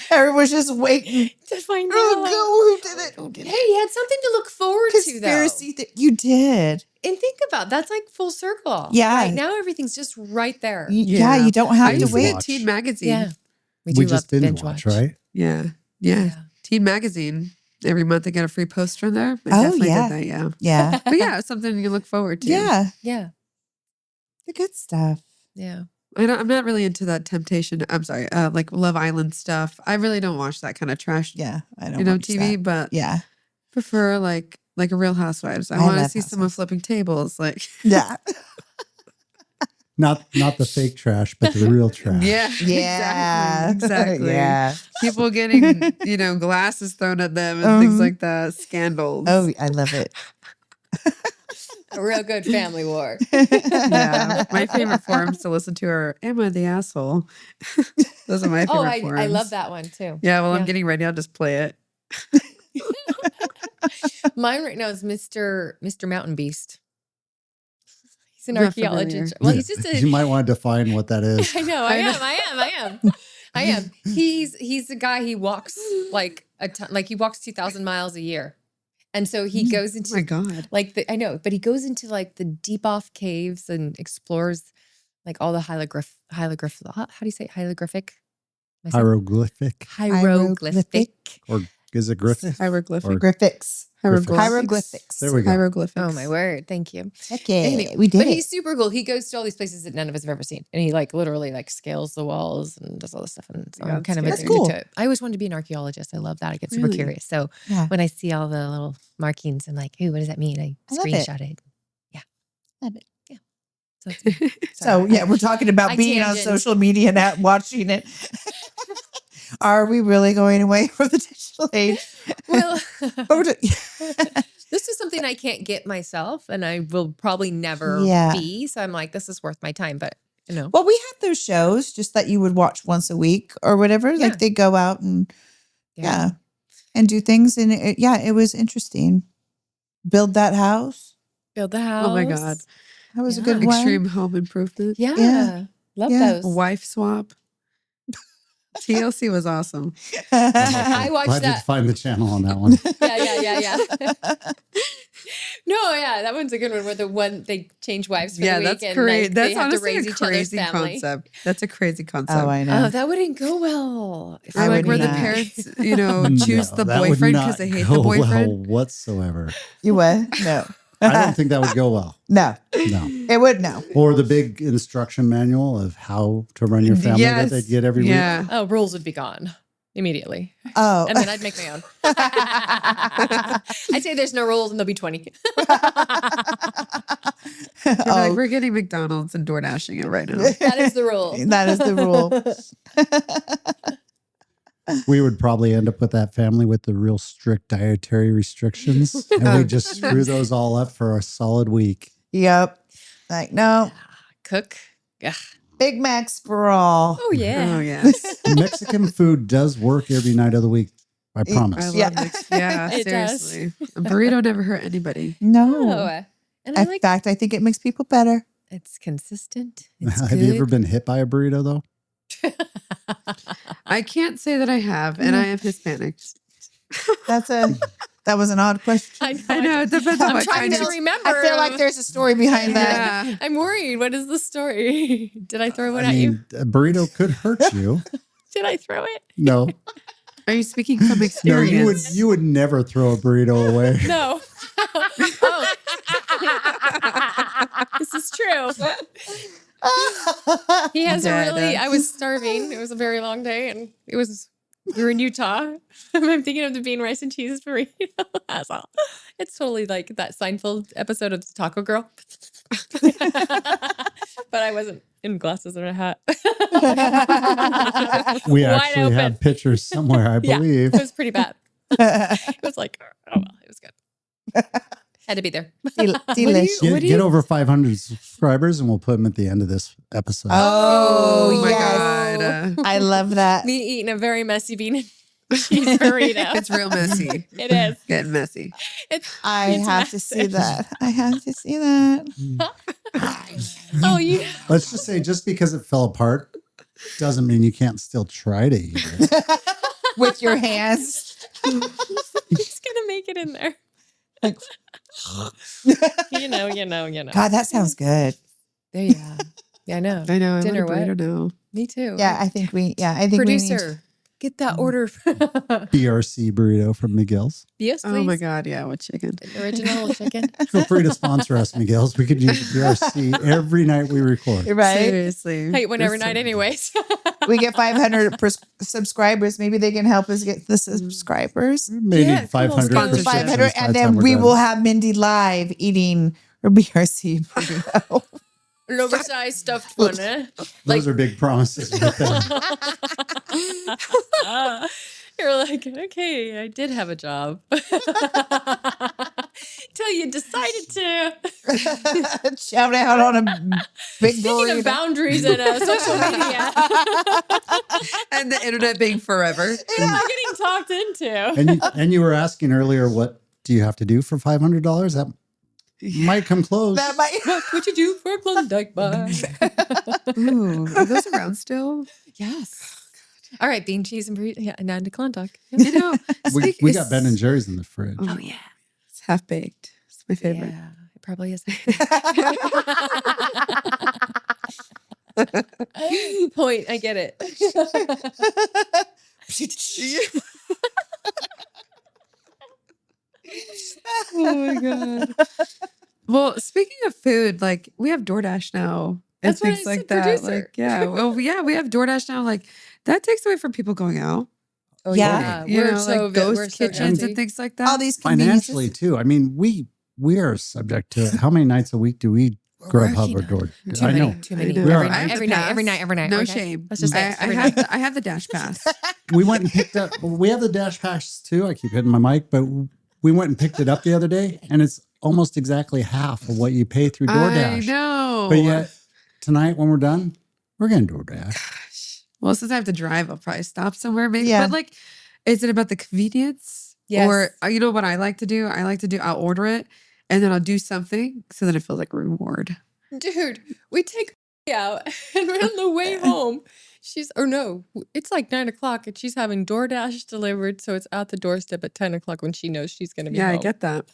Everyone was just waiting. To find out. Oh, who did it? Who did Hey, it? you had something to look forward to, though. Conspiracy that you did. And think about that's like full circle. Yeah. Right now, everything's just right there. Yeah, Yeah. you don't I have to used to wait. get Teen Magazine. Yeah. We do just love binge watch, right? Yeah. Teen Magazine. Every month I get a free poster in there. I Oh, definitely yeah. did that, yeah. Yeah. But yeah, it's something you look forward to. Yeah. Yeah. The good stuff. Yeah. I'm not really into that temptation. I'm sorry, like Love Island stuff. I really don't watch that kind of trash, Yeah. I don't watch TV, that. but Yeah. prefer like like a Real Housewives. I I want to love see someone Housewives. flipping tables. Like, Yeah. Not the fake trash, but the real trash. yeah, Yeah. exactly. Yeah. People getting, glasses thrown at them and things Mhm. like that. Scandals. Oh, I love it. A real good family war. Yeah. My favorite forums to listen to are Am I the Asshole? Those are my favorite Oh, I forums. love that one too. Yeah, well, I'm Yeah. getting ready. I'll just play it. Mine right now is Mr. Mountain Beast. He's an Not archaeologist. familiar. Well, he's just You a. might want to define what that is. I know. I am. He's a guy. He walks like he walks 2,000 miles a year, and so he goes Oh into my God. I know, but he goes into like the deep off caves and explores like all the how do you say it? Hieroglyphic? Am I saying- Hieroglyphic. Hieroglyphic. Or is it Griffith? Hieroglyphic. Or- Graphics. Hieroglyphics. There we go. Hieroglyphics. Oh my word. Thank you. Okay. Anyway, We did but it. he's super cool. He goes to all these places that none of us have ever seen. And he like literally like scales the walls and does all this stuff. And so Yeah, I'm kind of that's addicted cool. to it. I always wanted to be an archorchaeologist. I love that. I get super Really? curious. So Yeah. when I see all the little markings, I'm like, ooh, what does that mean? I I love it. screenshot it. Love it. So, it's- So sorry. yeah, we're talking about I being on tangent. social media and not watching it. Are we really going away from the digital age? Well, Over to- this is something I can't get myself and I will probably never Yeah. be. So I'm like, this is worth my time. But, Well, we have those shows just that you would watch once a week or whatever. Yeah. Like they go out and and do things, and it was interesting. Build that house. Build the house. Oh my God. That was a Yeah. good one. Extreme home improvement. Yeah. Yeah. Love Yeah. those. Wife swap. TLC was awesome. I watched Glad that. to find the channel on that one. Yeah. No, yeah, that one's a good one where they change wives for Yeah, the week that's and great. like, That's they have to honestly raise a each other's crazy family. concept. That's a crazy concept. Oh, I know. Oh, that wouldn't go well. If Or I like would where the not. parents, choose No, the that would boyfriend not because they hate go the boyfriend. well whatsoever. You what? No. I don't think that would go well. No, No. it would no. Or the big instruction manual of how to run your family that they'd get every week. yeah. Oh, rules would be gone immediately. Oh, And then I'd make my own. I'd say there's no rules and there'll be 20. They're like, oh, we're getting McDonald's and door dashing it right now. That is the rule. that is the rule. We would probably end up with that family with the real strict dietary restrictions. And we just screw those all up for a solid week. Yep. Like no Cook. Ugh. Big Macs for all. Oh, yeah. Oh yes. Mexican food does work every night of the week. I I promise. love Yeah. yeah, It does. seriously. A burrito never hurt anybody. No. Oh, and I In like fact, I think it makes people better. it's consistent. It's Have you ever good. been hit by a burrito though? I can't say that I have, and I am Hispanic. That was an odd question. I know, it depends on I'm what trying kind to of remember. I feel like there's a story behind that. yeah. I'm worried. What is the story? Did I throw one I at you? mean, a burrito could hurt you. Did I throw it? No. Are you speaking from No, experience? you would never throw a burrito away. No. Oh. This is true. He has a Dad. really. I was starving. It was a very long day, and we were in Utah. I'm thinking of the bean rice and cheese burrito. That's all. It's totally like that Seinfeld episode of Taco Girl. But I wasn't in glasses or a hat. We Wide actually open. have pictures somewhere, I Yeah. believe. It was pretty bad. It was like, oh well, it was good. Had to be there. Delish. Get over 500 subscribers and we'll put them at the end of this episode. Oh, my yes. God. I love that. Me eating a very messy bean and cheese burrito. It's real messy. It is. Getting messy. It's I it's have to see massive. that. I have to see that. Oh, you. Let's just say just because it fell apart doesn't mean you can't still try to eat it. With your hands. He's gonna make it in there. Like- You know. God, that sounds good. There you go. Yeah, I know. I know. I Dinner want a what? burrito now. Me too. Yeah, I think we need Producer, get that order. BRC burrito from Miguel's. Yes, please. Oh my God. Yeah. With chicken. Original chicken. Feel free to sponsor us, Miguel's. We could use BRC every night we record. right. Seriously. I eat one every This- night, anyways. we get 500 subscribers. Maybe they can help us get the subscribers. Maybe Yeah, come on, 500. sponsor 500, and then we will have Mindy live eating her BRC burrito. An oversized stuffed one, eh? Those are big promises. with them. You're like, okay, I did have a job. Till you decided to. Shout out on a big Speaking burrito. of boundaries and social media, And the internet being forever. I'm getting talked into. And you were asking earlier, what do you have to do for $500? That might come close. That might- What would you do for a Klondike bar? Ooh, are those around still? Yes. All right, bean cheese and burrito. Yeah, and down to Klondike. You know, we got Ben and Jerry's in the fridge. Oh yeah, it's half baked. It's my favorite. Yeah, it probably is. Point. I get it. Oh my god. Well, speaking of food, like we have DoorDash now and That's what things I like said, that. producer. Like, yeah, well, yeah, we have DoorDash now. Like that takes away from people going out. Oh Yeah. You know, so like ghost we're so kitchens guilty. and things like that. All these conveniences. Financially too. I mean, we are subject to it. How many nights a week do we Grubhub or Door? Too I many. know. Too many. I know. We are. Every I night. have the Every night. pass. Every night. Every night. No okay? shame. Let's just say I every have night. I have the Dash Pass. We went and picked up. We have the Dash Pass too. I keep hitting my mic, but we went and picked it up the other day, and it's almost exactly half of what you pay through I DoorDash. know. But yet tonight when we're done, we're gonna DoorDash. Well, since I have to drive, I'll probably stop somewhere. Maybe, Yeah. but like, is it about the convenience? Yes. Or you know what I like to do? I'll order it and then I'll do something so that it feels like a reward. Dude, we take out and we're on the way home. It's like 9:00 and she's having DoorDash delivered. So it's at the doorstep at 10:00 when she knows she's going to be Yeah, home. I get that.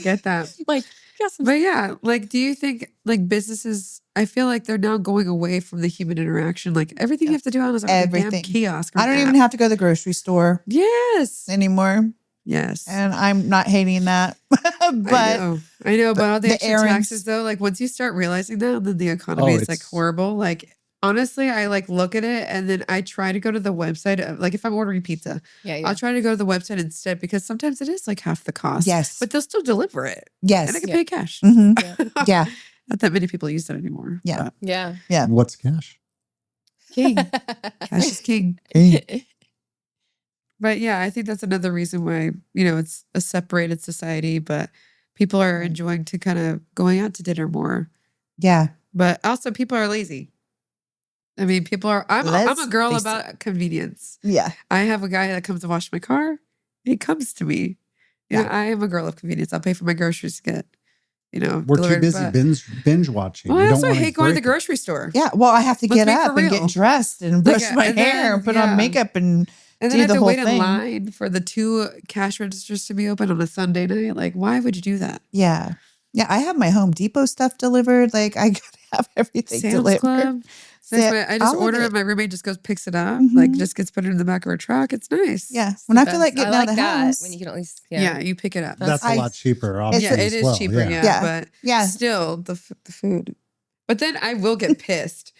Get that. Like, yes, But yeah, like, do you think like businesses? I feel like they're now going away from the human interaction. Like everything you have to do on is a damn Everything. kiosk. Or I don't an even app. have to go to the grocery store Yes. anymore. Yes. And I'm not hating that. But I know, but all the the extra errands- taxes though, like once you start realizing that, then the economy is like it's- horrible. Like honestly, I like look at it and then I try to go to the website. Like if I'm ordering pizza, Yeah, I'll try to go to the website instead because sometimes it is like half the cost. Yes. but they'll still deliver it, yes. and I can Yeah. pay cash. hmm Yeah. Yeah. Not that many people use that anymore. Yeah. but Yeah. What's cash? king, cash is king. But yeah, I think that's another reason why, it's a separated society, but people are enjoying to kind of going out to dinner more. Yeah. But also people are lazy. I mean, I'm Let's a girl face about convenience. Yeah. I have a guy that comes to wash my car. He comes to me. Yeah. I am a girl of convenience. I'll pay for my groceries to get, We're too delivered, busy but- binge watching. Well, We I don't also wanna hate going to the break it. grocery store. Yeah. Well, I have to Let's get be for up and real. get dressed and Like, brush my and hair then- and put yeah. on makeup and And do then I the have to whole wait in thing. line for the 2 cash registers to be open on a Sunday night. Like, why would you do that? yeah. Yeah. I have my Home Depot stuff delivered. Like I gotta have everything Sam's delivered. Club. Sa- I just all of order it. it. My roommate just goes picks it up. Like, Mhm. just gets put it in the back of her truck. It's nice. Yeah. When I feel Best. like getting I out like of the that house. when you can at least Yeah, you pick it up. That's a I- lot cheaper, It's- obviously. Yeah, it as is well. cheaper. Yeah. Yeah. But Yeah. still, the food. But then I will get pissed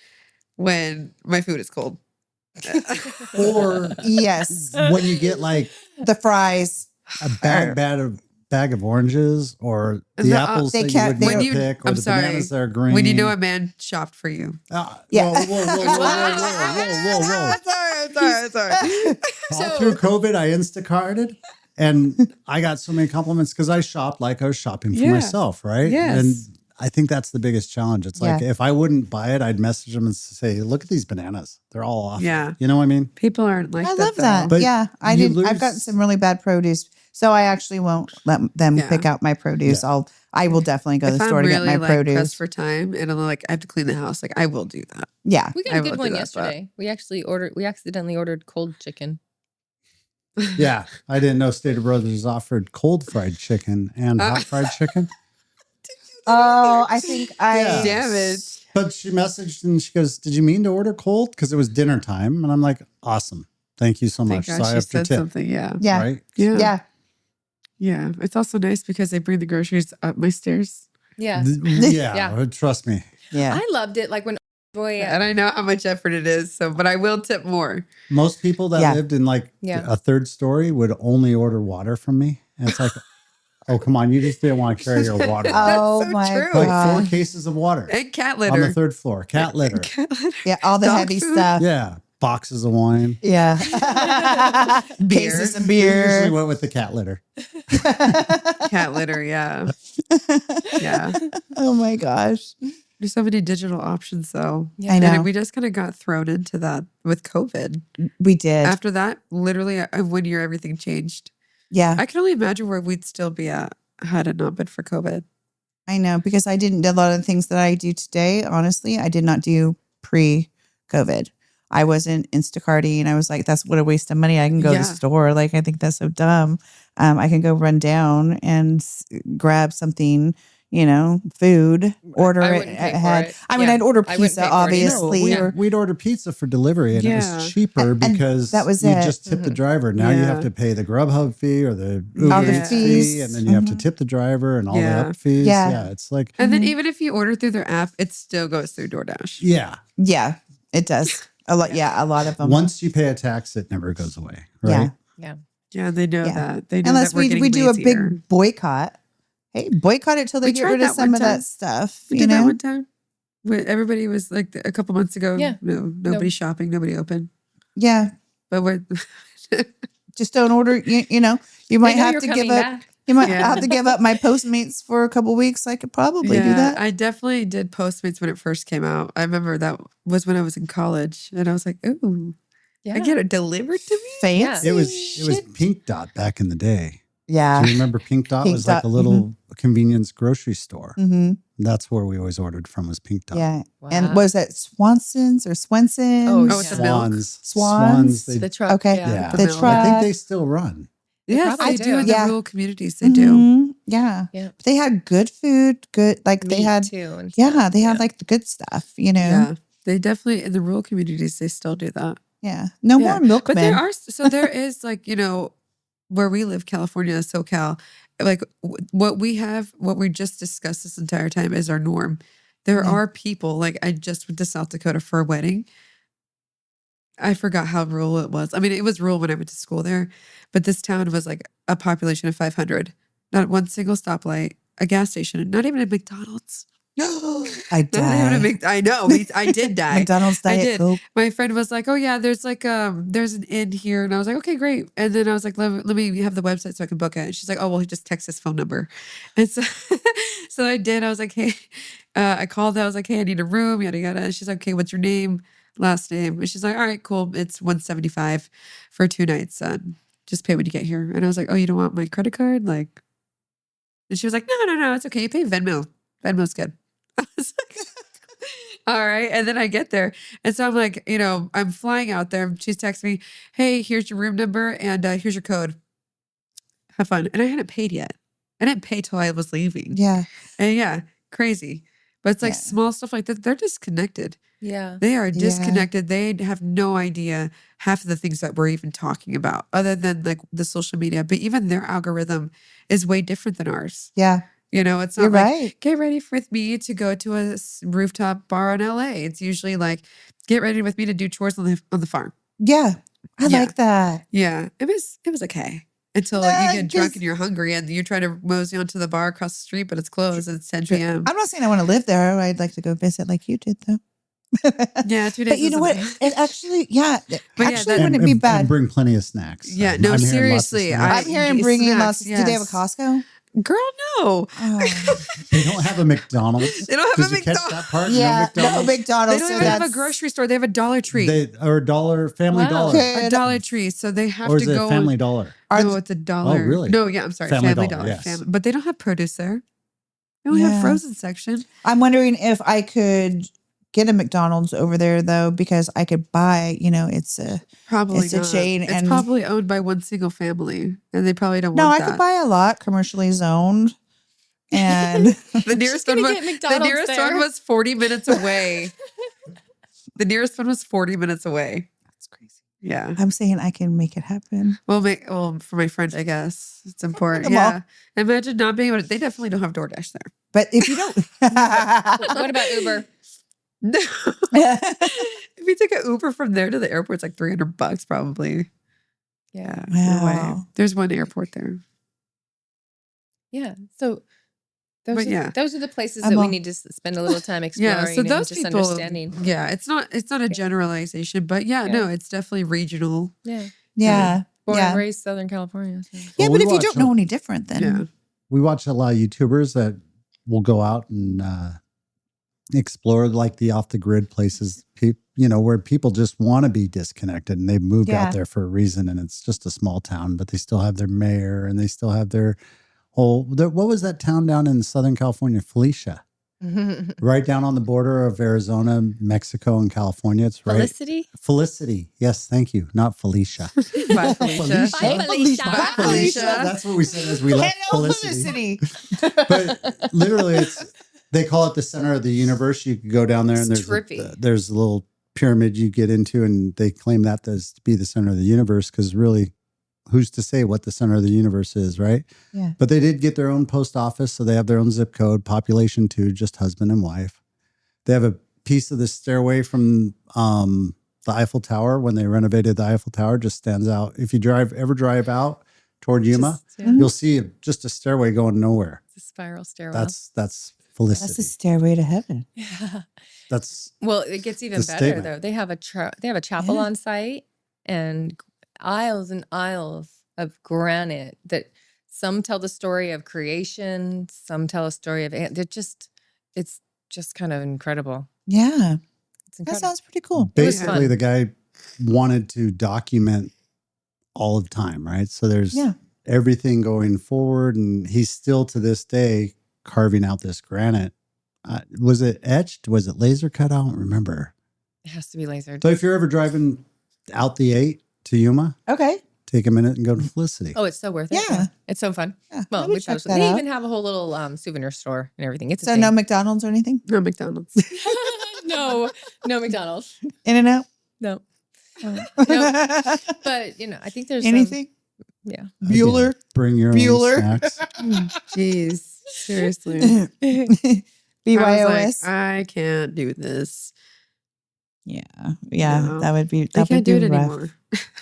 when my food is cold. Or Yes. when you get like The fries. a bag of oranges or the The, apples they that kept- you when wouldn't you- pick or I'm the sorry. bananas that are green. when you know a man shopped for you. Yeah. Whoa. sorry. All through COVID, I Instacarted and I got so many compliments because I shopped like I was shopping for Yeah. myself, right? Yes. And I think that's the biggest challenge. It's like Yeah. if I wouldn't buy it, I'd message them and say, look at these bananas. They're all off. Yeah. You know what I mean? People aren't like I that. love that. though. But Yeah. I you didn't. I've lose- gotten some really bad produce. So I actually won't let them Yeah. pick out my produce. I will definitely go to If the I'm store to really get my like produce. pressed for time and I'm like, I have to clean the house, like I will do that. Yeah. We got I a will good do one that, yesterday. We accidentally ordered cold chicken. Yeah. I didn't know Stater Brothers offered cold fried chicken and hot fried chicken. Oh, I think I. Yeah. Damn it. But she messaged and she goes, did you mean to order cold? Because it was dinner time. And I'm like, awesome. Thank you so Thank much. God So I she have to said tip. something. Yeah. Yeah. Right? Yeah. Yeah. Yeah. It's also nice because they bring the groceries up my stairs. Yeah. Yeah. Yeah. Trust me. Yeah. I loved it. Like when Boy, And I know how much effort it is. So, but I will tip more. Most people that Yeah. lived in like Yeah. a third story would only order water from me. And it's like, oh, come on. You just didn't want to carry your water. Oh so my true. Like God. 4 cases of water And cat on the litter. 3rd floor. Cat litter. Cat litter. Yeah, all the Dog heavy food? stuff. Yeah. Boxes of wine. Yeah. Beer. Cases of They usually beer. went with the cat litter. Cat litter. Yeah. Yeah. Oh my gosh. There's so many digital options, though. Yeah. I know. And we just kind of got thrown into that with COVID. We did. After that, literally, 1 year, everything changed. Yeah, I can only imagine where we'd still be at had it not been for COVID. I know, because I didn't do a lot of the things that I do today. Honestly, I did not do pre-COVID. I wasn't Instacarting. I was like, that's what a waste of money. I can go to Yeah. the store. Like, I think that's so dumb. I can go run down and grab something, food, order I it wouldn't pay for ahead. it. I mean, Yeah. I'd order I wouldn't pizza, pay for it either. obviously. No, or, We'd order pizza for delivery and it Yeah. was cheaper And because that was you it. just tip the Mhm. driver. Now you Yeah. have to pay the Grubhub fee or the All Uber the Eats fees. fee, and then you have to Mhm. tip the driver and all Yeah. the up fees. Yeah. Yeah, it's like, And then Mhm. even if you order through their app, it still goes through DoorDash. yeah. yeah, it does. A lot. Yeah, a lot of them. Once you pay a tax, it never goes away, right? Yeah, they know Yeah. that. They know Unless that we're we getting do a lazier. big boycott. Hey, boycott it till they We get tried rid of that some one of time. that stuff. We you did that know? one time. Everybody was like a couple months ago. Yeah. No, nobody shopping, nobody open. Yeah. But we're Just don't order. You know, you might have to give up. You might Yeah. have to give up my Postmates for a couple weeks. I could probably do that. I definitely did Postmates when it first came out. I remember that was when I was in college, and I was like, "Ooh, I get it delivered to me." Fancy. It was Pink Dot back in the day. Yeah. Do you remember Pink Dot Pink was like Dot, a little convenience grocery store? Mm-hmm. That's where we always ordered from was Pink Dot. Yeah. Wow. And was that Swanson's or Swenson's? Oh, Oh, it's a milk. Swans. Swans? They, The truck. Okay. yeah. The The milk. truck. I think they still run. Yes, probably they do in do. the Yeah. rural communities. They do. Mhm. Yeah. Yeah. But they had good food, good, like they Meat, had, too. And yeah, stuff. they had like the good stuff, you know? Yeah, they definitely in the rural communities. They still do that. Yeah. No Yeah. more milkmen. But there are there is like where we live, California, SoCal, like what we just discussed this entire time is our norm. There Yeah. are people like I just went to South Dakota for a wedding. I forgot how rural it was. I mean, it was rural when I went to school there, but this town was like a population of 500. Not one single stoplight, a gas station, not even a McDonald's. I Not even a died. I know. I did die. McDonald's I Diet did. Coke. My friend was like, "Oh yeah, there's like there's an inn here," and I was like, "Okay, great." And then I was like, "Let me have the website so I can book it." And she's like, "Oh well, just text his phone number." And so so I did. I was like, "Hey," I called. I was like, "Hey, I need a room." Yada yada. And she's like, "Okay, what's your name, last name?" And she's like, "All right, cool. It's $175 for 2 nights. Just pay when you get here." And I was like, "Oh, you don't want my credit card?" Like, and she was like, "No, it's okay. You pay Venmo. Venmo's good." I was like, all right. And then I get there. And so I'm like, I'm flying out there. She's texting me, "Hey, here's your room number and here's your code. Have fun." And I hadn't paid yet. I didn't pay till I was leaving. Yeah. And yeah, crazy. But it's like Yeah. small stuff like that. They're disconnected. Yeah. They are Yeah. disconnected. They have no idea half of the things that we're even talking about other than like the social media. But even their algorithm is way different than ours. Yeah. It's not You're like, right. get ready with me to go to a rooftop bar in LA. It's usually like, get ready with me to do chores on the farm. Yeah. I Yeah. like that. Yeah, it was okay until Nah, you get drunk 'cause- and you're hungry and you're trying to mosey onto the bar across the street, but it's closed and it's 10 p.m. I'm not saying I want to live there. I'd like to go visit like you did, though. Yeah, 2 days. But you know what? isn't It actually, yeah, yeah, actually that- wouldn't be And bad. bring plenty of snacks. Yeah, I'm no, hearing lots of seriously, snacks. I'm hearing get bringing snacks, lots. Do they have a yes. Costco? Girl, no. Oh. They don't have a McDonald's. They don't have Did a you catch McDonald's. that part? Yeah, No no McDonald's. They McDonald's. don't so even have a that's- grocery store. They have a Dollar Tree. Or Dollar Family Wow. Dollar. Okay. A Dollar Tree. So they have Or to is it go. Family Dollar? Are No, th- it's a dollar. really? No, yeah, I'm sorry. Family Family Dollar, Dollar. yes. But they don't have produce there. They only have Yeah. frozen section. I'm wondering if I could get a McDonald's over there though, because I could buy. It's a Probably It's a not. chain It's and- probably owned by one single family, and they probably don't no. want I that. could buy a lot commercially zoned, and The nearest one gonna was get the McDonald's nearest there. one was 40 minutes away. The nearest one was 40 minutes away. that's crazy. Yeah. I'm saying I can make it happen. Well, for my friend, I guess it's important. Come on. Yeah. Imagine not being able to. They definitely don't have DoorDash there. But if you don't, What about Uber? If you take an Uber from there to the airport, it's like $300 probably. Yeah. No way. Wow. There's one airport there. Yeah. So But yeah. those are the places I'm that we all- need to spend a little time exploring Yeah, so and those just people, understanding. yeah, it's not a generalization, but yeah, Yeah. no, it's definitely regional. Yeah. Yeah. Born Yeah. and raised Southern California. So. Yeah, Well, but we if you watch don't a- know any different, then Yeah. We watch a lot of YouTubers that will go out and explore like the off the grid places, where people just want to be disconnected and they've moved Yeah. out there for a reason, and it's just a small town, but they still have their mayor and they still have their what was that town down in Southern California? Felicia, right down on the border of Arizona, Mexico, and California. It's right. Felicity? Felicity. Yes, thank you. Not Felicia. Bye, Felicia. Bye, Felicia. Bye, Felicia. Felicia. That's what we said as we left hello, Felicity. Felicity. But literally, they call it the center of the universe. You could go down there and It's there's trippy. there's a little pyramid you get into, and they claim that to be the center of the universe, because really, who's to say what the center of the universe is, right? Yeah. But they did get their own post office, so they have their own zip code, population 2, just husband and wife. They have a piece of the stairway from the Eiffel Tower. When they renovated the Eiffel Tower, just stands out. If you ever drive out toward Yuma, Just, yeah, you'll see just a stairway going nowhere. it's a spiral stairwell. That's Felicity. That's the stairway to heaven. yeah. That's Well, it gets even The better statement. though. They have a chapel Yeah. on site and aisles and aisles of granite that some tell the story of creation, some tell a story of it's just kind of incredible. Yeah. It's That incredible. sounds pretty cool. It was basically fun. the guy wanted to document all of time, right? So there's Yeah. everything going forward, and he's still to this day carving out this granite. Was it etched? Was it laser cut? I don't remember. It has to be lasered. So if you're ever driving out the 8 to Yuma, Okay. take a minute and go to Felicity. Oh, it's so worth it. Yeah. It's so fun. Yeah. I Well, would we check posted. that They out. even have a whole little souvenir store and everything. It's a So thing. no McDonald's or anything? No McDonald's. no McDonald's. In and out? No. No. But I think there's Anything? Yeah. Bueller? Bring your Bueller. own snacks. Jeez. Seriously. BYOS? I was like, I can't do this. Yeah. Yeah. No. That would be, I that would can't do be it rough. anymore.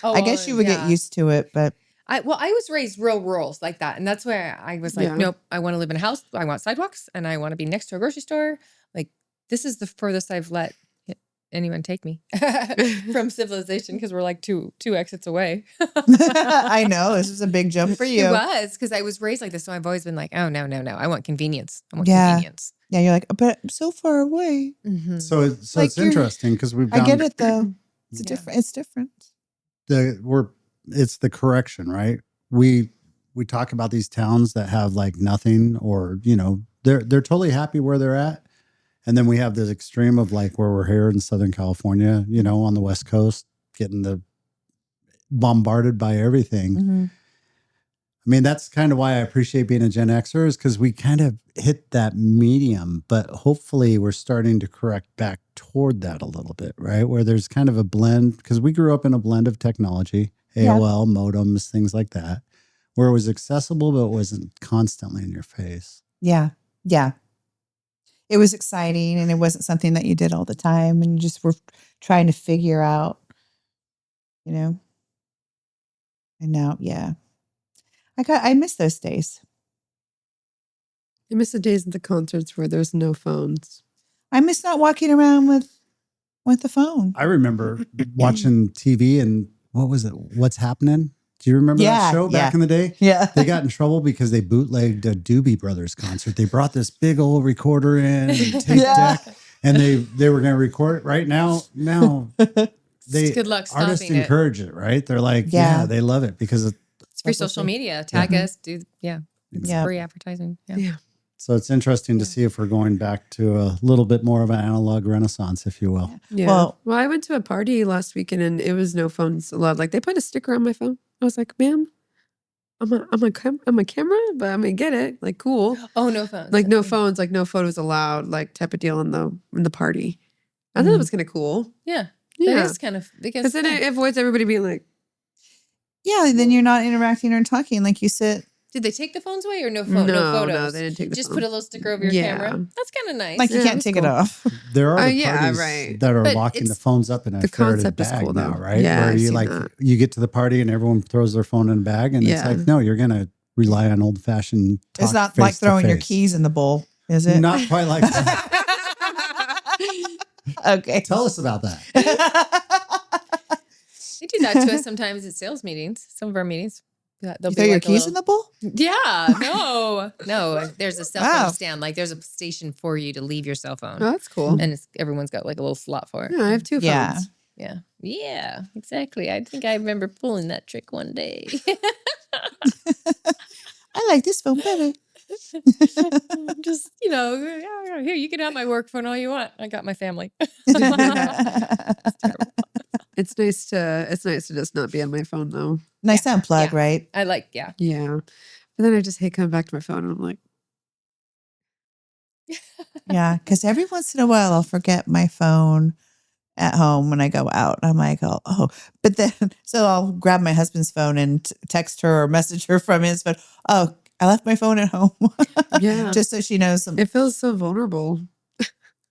Oh, I guess you would yeah. get used to it, but I was raised real rural like that, and that's where I was like, Yeah. nope, I want to live in a house. I want sidewalks, and I want to be next to a grocery store. Like this is the furthest I've let anyone take me from civilization because we're like two exits away. I know this is a big jump for you. It was because I was raised like this, so I've always been like, oh no, I want convenience. I want Yeah. convenience. Yeah, you're like, but I'm so far away. Mhm. So Like it's you're- interesting because we've I gone get it though. It's Yeah. different. It's different. it's the correction, right? We talk about these towns that have like nothing, or they're totally happy where they're at, and then we have this extreme of like where we're here in Southern California, on the West Coast, getting bombarded by everything. Mm-hmm. I mean, that's kind of why I appreciate being a Gen Xer, is because we kind of hit that medium, but hopefully we're starting to correct back toward that a little bit, right? Where there's kind of a blend, because we grew up in a blend of technology, Yeah. AOL, modems, things like that, where it was accessible, but it wasn't constantly in your face. Yeah. Yeah. It was exciting and it wasn't something that you did all the time and you just were trying to figure out, And now, yeah. I miss those days. I miss the days of the concerts where there's no phones. I miss not walking around with the phone. I remember watching TV and what was it? What's Happening? Do you remember Yeah, that show back in the day? Yeah. They got in trouble because they bootlegged a Doobie Brothers concert. They brought this big old recorder in and tape Yeah. deck, and they were going to record it right now. They Good luck artists stopping it. encourage it, right? They're like, Yeah. yeah, they love it because It's free social media. Tag us, do it's Yeah. free advertising. Yeah. Yeah. so it's interesting to see if we're going back to a little bit more of an analog renaissance, if you will. Yeah. Well- Well, I went to a party last weekend and it was no phones allowed. Like they put a sticker on my phone. I was like, ma'am, I'm a camera, but I'm gonna get it. Like cool. Oh, no phones. Like no phones, like no photos allowed, like type of deal in the party. I thought it was kind of cool. Yeah. Yeah. That is kind of because Because then it avoids everybody being like, Yeah. Then you're not interacting or talking. Like you sit Did they take the phones away or no phone? No photos. No, they didn't take the Just phone. put a little sticker over your Yeah. camera. That's kind of nice. Like you Yeah, can't that's take it cool. off. There are the Yeah, parties right. that are But locking the it's- phones up in a The ferreted concept is bag cool, now, though. right? Yeah, Where I've you seen like that. you get to the party and everyone throws their phone in a bag, and it's Yeah. like, no, you're gonna rely on old fashioned. It's not like throwing your keys in the bowl, is it? Not quite like that. Okay. Tell us about that. They do that to us sometimes at sales meetings. Some of our meetings. Yeah, they'll You be throw your like a keys little- in the bowl? Yeah, no. There's a cell phone Wow. stand. Like there's a station for you to leave your cell phone, Oh, that's cool. and everyone's got like a little slot for it. Yeah, I have 2 Yeah. phones. Yeah, exactly. I think I remember pulling that trick one day. I like this phone better. Just here you can have my work phone all you want. I got my family. It's nice to just not be on my phone though. Nice to unplug, Yeah. right? I like Yeah. But then I just hate coming back to my phone and I'm like, Yeah, because every once in a while I'll forget my phone at home when I go out. I'm like, oh, but then so I'll grab my husband's phone and text her or message her from his phone. Oh, I left my phone at home. yeah. Just so she knows. It feels so vulnerable.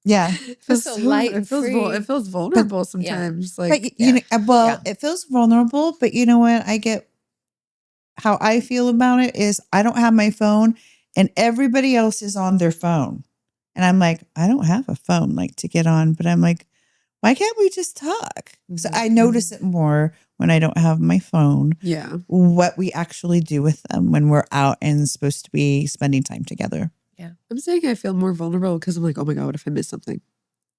Yeah, It feels so light and free. It feels vulnerable sometimes. but Like you know, well, Yeah. it feels vulnerable. But you know what? I get how I feel about it is I don't have my phone, and everybody else is on their phone, and I'm like, I don't have a phone like to get on, but I'm like, why can't we just talk? So Mhm. I notice it more when I don't have my phone. yeah. What we actually do with them when we're out and supposed to be spending time together. I'm saying I feel more vulnerable because I'm like, oh my God, what if I miss something?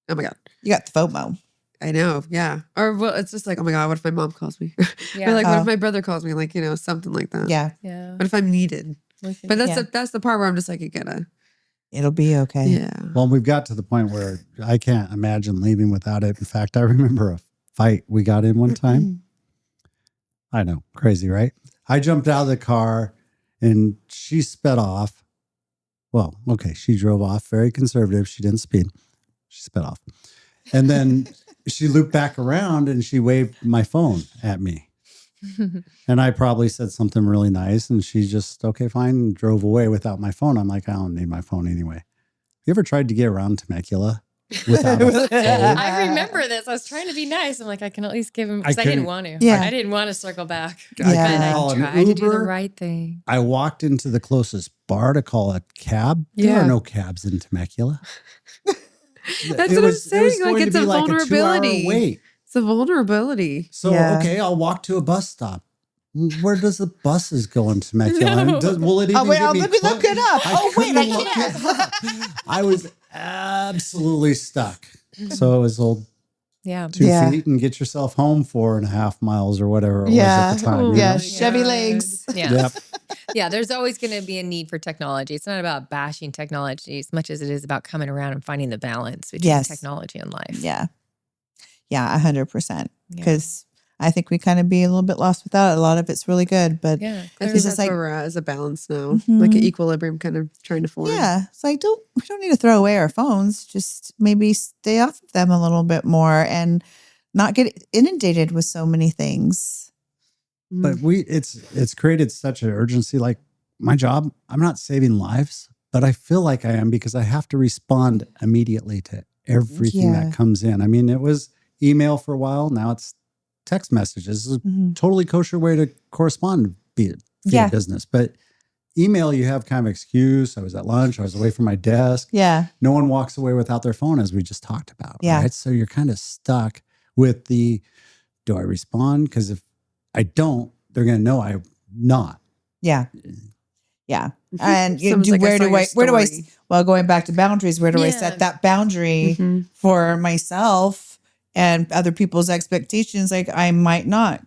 Oh my God. You got the FOMO. I know. Yeah. Or well, it's just like, oh my God, what if my mom calls me? Yeah. Or like, what Oh. if my brother calls me? Like, something like that. Yeah, Yeah. What if I'm needed? But that's Yeah. that's the part where I'm just like, you gotta. it'll be okay. Yeah. Well, we've got to the point where I can't imagine leaving without it. In fact, I remember a fight we got in one time. I know, crazy, right? I jumped out of the car and she sped off. Well, okay, she drove off, very conservative. She didn't speed. She sped off. And then she looped back around and she waved my phone at me. And I probably said something really nice and she just, okay, fine, and drove away without my phone. I'm like, I don't need my phone anyway. You ever tried to get around Temecula without a phone? I remember this. I was trying to be nice. I'm like, I can at least give him because I didn't couldn't- want to. Yeah. I didn't want to circle back. Yeah. But I Call an tried to do the Uber. right thing. I walked into the closest bar to call a cab. There Yeah. are no cabs in Temecula. That's what I'm saying, like, going it's to be a like vulnerability. 2-hour wait. It's a vulnerability. So, Yeah. okay, I'll walk to a bus stop. Where does the buses go in Temecula? No. And will it even Oh, wait, give me let me look it up. Oh, wait, couldn't I look can't. it up. I was absolutely stuck. So it was old Yeah. 2 Yeah. feet and get yourself home 4.5 miles or whatever it Yeah. was at the time. Oh, you Yeah, know? Chevy legs. Yeah. Yep. Yeah. There's always going to be a need for technology. It's not about bashing technology as much as it is about coming around and finding the balance between Yes. technology and life. Yeah. Yeah, 100%. Yeah. Because I think we kind of be a little bit lost without it. A lot of it's really good, but Yeah. I think It's that's just like- where we're at as a balance now, like an Mhm. equilibrium kind of trying to form. yeah, it's like we don't need to throw away our phones. Just maybe stay off of them a little bit more and not get inundated with so many things. But it's created such an urgency. Like my job, I'm not saving lives, but I feel like I am because I have to respond immediately to everything Yeah. that comes in. I mean, it was email for a while. Now it's text messages. This is a totally kosher way to correspond via Yeah. business. But email, you have kind of excuse. I was at lunch. I was away from my desk. Yeah, No one walks away without their phone, as we just talked about. Yeah. Right. So you're kind of stuck with do I respond? Because if I don't, they're going to know I'm not. yeah, yeah. And you Someone's do like, where saw do your where do I? story. Well, going back to boundaries, where do I Yeah. set that boundary Mhm. for myself and other people's expectations? Like I might not.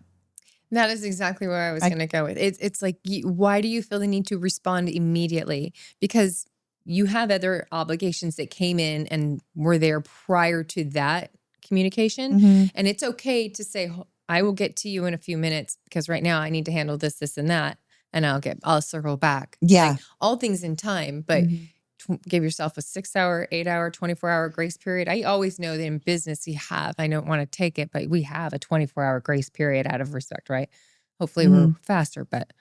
That is exactly where I was I- going to go with. It's like, why do you feel the need to respond immediately? Because you have other obligations that came in and were there prior to that communication. Mhm. And it's okay to say, I will get to you in a few minutes because right now I need to handle this, this, and that. And I'll circle back. Yeah. Like, all things in time, but Mhm. give yourself a 6-hour, 8-hour, 24-hour grace period. I always know that in business I don't want to take it, but we have a 24-hour grace period out of respect, right? Hopefully we're faster, but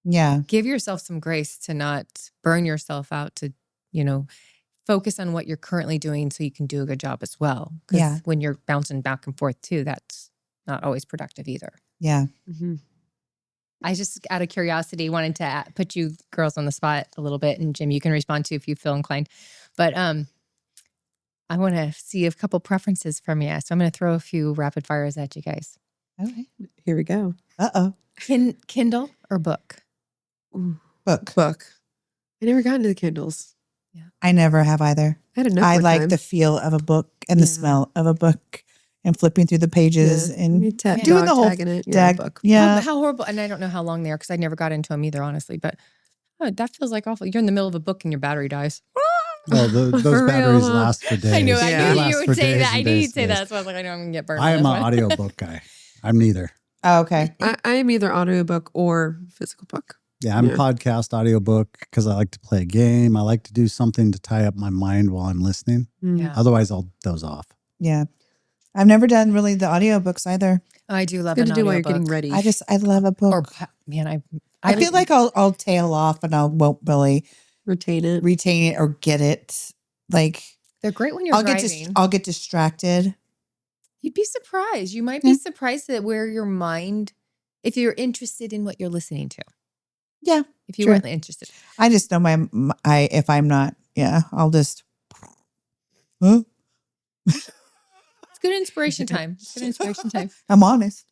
Yeah. give yourself some grace to not burn yourself out, to, focus on what you're currently doing so you can do a good job as well. Because Yeah. when you're bouncing back and forth too, that's not always productive either. Yeah. Mhm. I just, out of curiosity, wanted to put you girls on the spot a little bit, and Jim, you can respond to if you feel inclined. But I want to see a couple preferences from you, so I'm going to throw a few rapid fires at you guys. Okay. Here we go. Uh-oh. Kindle or book? Ooh, Book. book. I never got into the Kindles. I never have either. I had enough. I one like time. the feel of a book and the Yeah. smell of a book and flipping through the pages You and tap doing dog the whole tagging it. dag- book. Yeah. How horrible. And I don't know how long they are because I never got into them either, honestly. But that feels like awful. You're in the middle of a book and your battery dies. Well, those For batteries real, huh? last for days. I knew, Yeah. I They knew last you for would say days that. I and knew days you'd say and that. days. So I was like, I know I'm going to get burned. I on am this an one. audiobook guy. I'm neither. Oh, okay. I am either audiobook or physical book. Yeah, I'm Yeah. podcast audiobook because I like to play a game. I like to do something to tie up my mind while I'm listening. Mm. Yeah. Otherwise, I'll doze off. Yeah. I've never done really the audiobooks either. I do love Good an to do while you're audiobook. getting ready. I love a book. Or, man, I feel like I'll tail off and I won't really retain it. retain it or get it. Like they're great when you're driving. I'll get distracted. You'd be surprised. You might Yeah. be surprised at where your mind, if you're interested in what you're listening to. Yeah. If you Sure. weren't interested. I just know if I'm not, I'll just huh? It's good inspiration time. It's good inspiration time. I'm honest.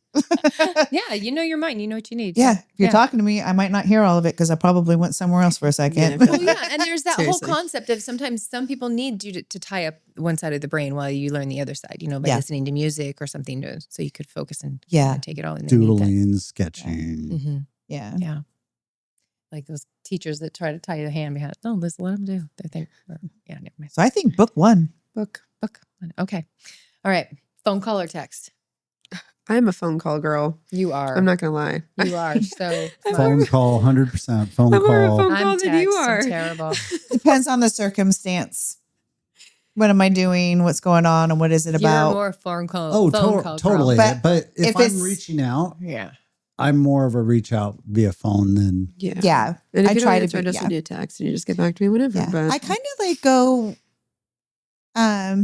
Yeah, you know your mind. You know what you need. Yeah. If you're talking to me, I might not hear all of it because I probably went somewhere else for a second. Yeah. Well, yeah, and there's that Seriously. whole concept of sometimes some people need you to tie up one side of the brain while you learn the other side, by Yeah. listening to music or something so you could focus and Yeah. take it all in. there. Doodling, sketching. Mm-hmm. Yeah. Yeah. Like those teachers that try to tie the hand behind. No, listen, let them do. They think, yeah, never mind. So I think book one. Book. Okay. All right. Phone call or text? I'm a phone call girl. You are. I'm not gonna lie. You are so I'm smart. Phone call, 100%. Phone I'm more of a call. phone I'm call than you text. I'm are. terrible. Depends on the circumstance. What am I doing? What's going on? And what is it You're about? more phone call. Oh, phone call girl. totally. But But if if I'm it's- reaching out, Yeah. I'm more of a reach out via phone than Yeah. Yeah. And if I you try don't to answer, I be- just yeah. send you a text and you just get back to me whenever. Yeah. But I kind of like go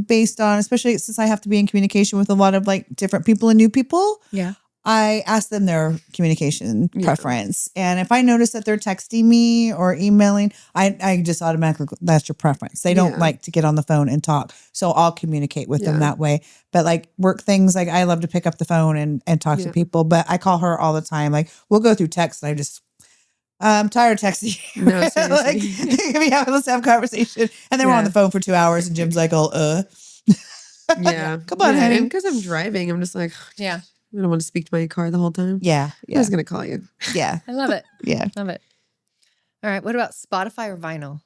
based on, especially since I have to be in communication with a lot of like different people and new people. Yeah. I ask them their communication Yeah. preference. And if I notice that they're texting me or emailing, I just automatically, that's your preference. They don't Yeah. like to get on the phone and talk. So I'll communicate with them Yeah. that way. But like work things, like I love to pick up the phone and talk to Yeah. people, but I call her all the time. Like we'll go through text and I just, I'm tired of texting. No, like, seriously. let's have a conversation. And then we're on Yeah. the phone for 2 hours and Jim's like, yeah. Come on, yeah. honey. And because I'm driving, I'm just like, Yeah. I don't want to speak to my car the whole time. yeah, I was gonna call you. yeah, I love it. yeah. Love it. All right. What about Spotify or vinyl?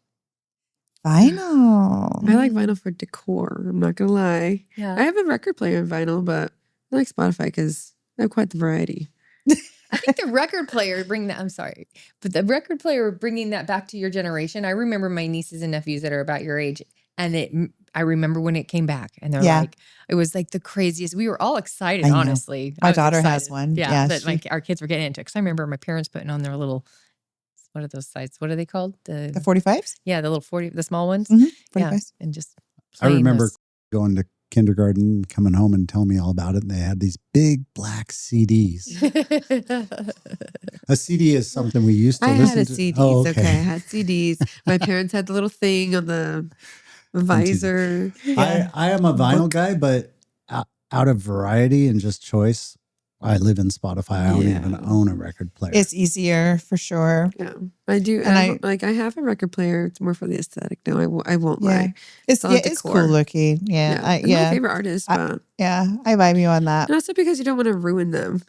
Vinyl. I like vinyl for decor. I'm not gonna lie. Yeah. I have a record player in vinyl, but I like Spotify because I have quite the variety. I think the record player I'm sorry, but the record player bringing that back to your generation. I remember my nieces and nephews that are about your age, and I remember when it came back, and they're Yeah. like, it was like the craziest. We were all excited, I know. honestly. My I was daughter has excited. one. Yeah, Yeah, that she- like our kids were getting into it. Because I remember my parents putting on their little, what are those sites? What are they called? The 45s? Yeah, the little 40, the small ones. Mhm, Yeah, 45s. and just. I playing remember those. going to kindergarten, coming home and telling me all about it. And they had these big black CDs. A CD is something we used to I listen had a to. CDs. Oh, Okay, I had CDs. My parents had the little thing on the visor. I am a vinyl guy, but out of variety and just choice, I live in Spotify. I don't Yeah. even own a record player. It's easier for sure. Yeah, I do. And I have a record player. It's more for the aesthetic. No, I won't Yeah. lie. It's all it's decor. cool looking. Yeah. And my favorite artist, I- but I vibe you on that. and also because you don't want to ruin them.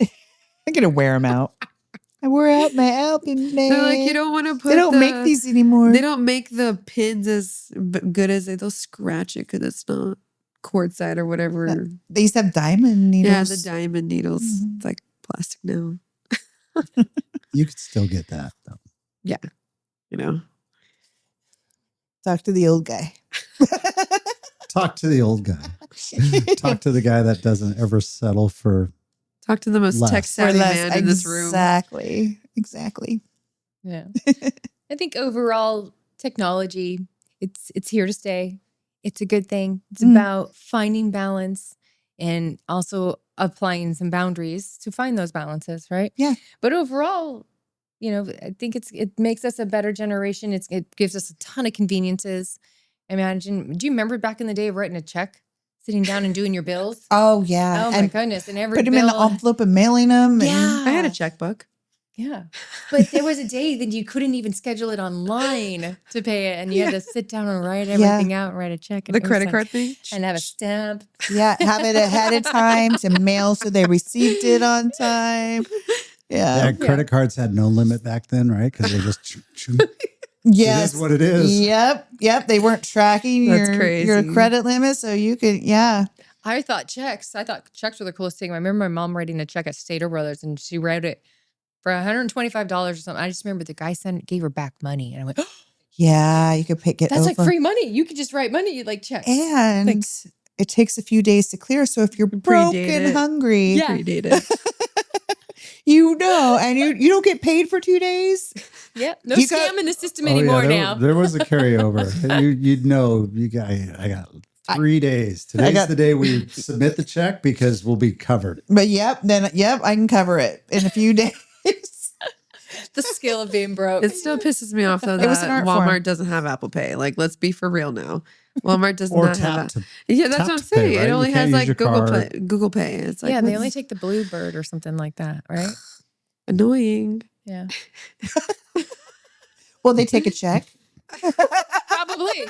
I'm gonna wear them out. I wore out my album, man. They're like you don't want to put. They don't make these anymore. They don't make the pins as good as they'll scratch it because it's not quartzite or whatever. They used to have diamond needles. Yeah, the diamond needles. Mhm. It's like plastic now. You could still get that though. You know. Talk to the old guy. Talk to the old guy. Talk to the guy that doesn't ever settle for Talk to the most Less. tech savvy man in this room. Exactly. Yeah. I think overall technology, it's here to stay. It's a good thing. It's about finding balance and also applying some boundaries to find those balances, right? Yeah. But overall, I think it makes us a better generation. It gives us a ton of conveniences. Imagine, do you remember back in the day of writing a check, sitting down and doing your bills? Oh yeah. Oh my And goodness. And every put them in the bill. envelope and mailing them. Yeah. I had a checkbook. Yeah. But there was a day that you couldn't even schedule it online to pay it. And you had to sit down and write everything out and write a check. And The it was credit like- card thing. And have a stamp. Yeah, have it ahead of time to mail so they received it on time. Yeah, Yeah. credit cards had no limit back then, right? Because they're just Yes. It is what it is. Yep. They weren't tracking That's your crazy. credit limit, so you could. Yeah. I thought checks were the coolest thing. I remember my mom writing a check at Stater Brothers and she wrote it for $125 or something. I just remember the guy gave her back money. And I went, oh, Yeah, you could get that's over. like free money. You could just write money like checks. And it takes a few days to clear. So if you're broke Predate and it. hungry, Yeah. Predate it. and you don't get paid for 2 days. Yeah. No You got- scam in the system anymore now. There was a carryover. You'd know. I got 3 days. Today's the day we submit the check because we'll be covered. But I can cover it in a few days. The skill of being broke. It still pisses me off though It was an that art Walmart form. doesn't have Apple Pay. Like, let's be for real now. Walmart does Or not tap have. to Yeah, that's tap what I'm to pay, saying. right? It You only can't has use like your Google card. Play. Google Pay. It's like yeah, they what's only take the Bluebird or something like that, right? annoying. Yeah. Well, they take a check. Probably.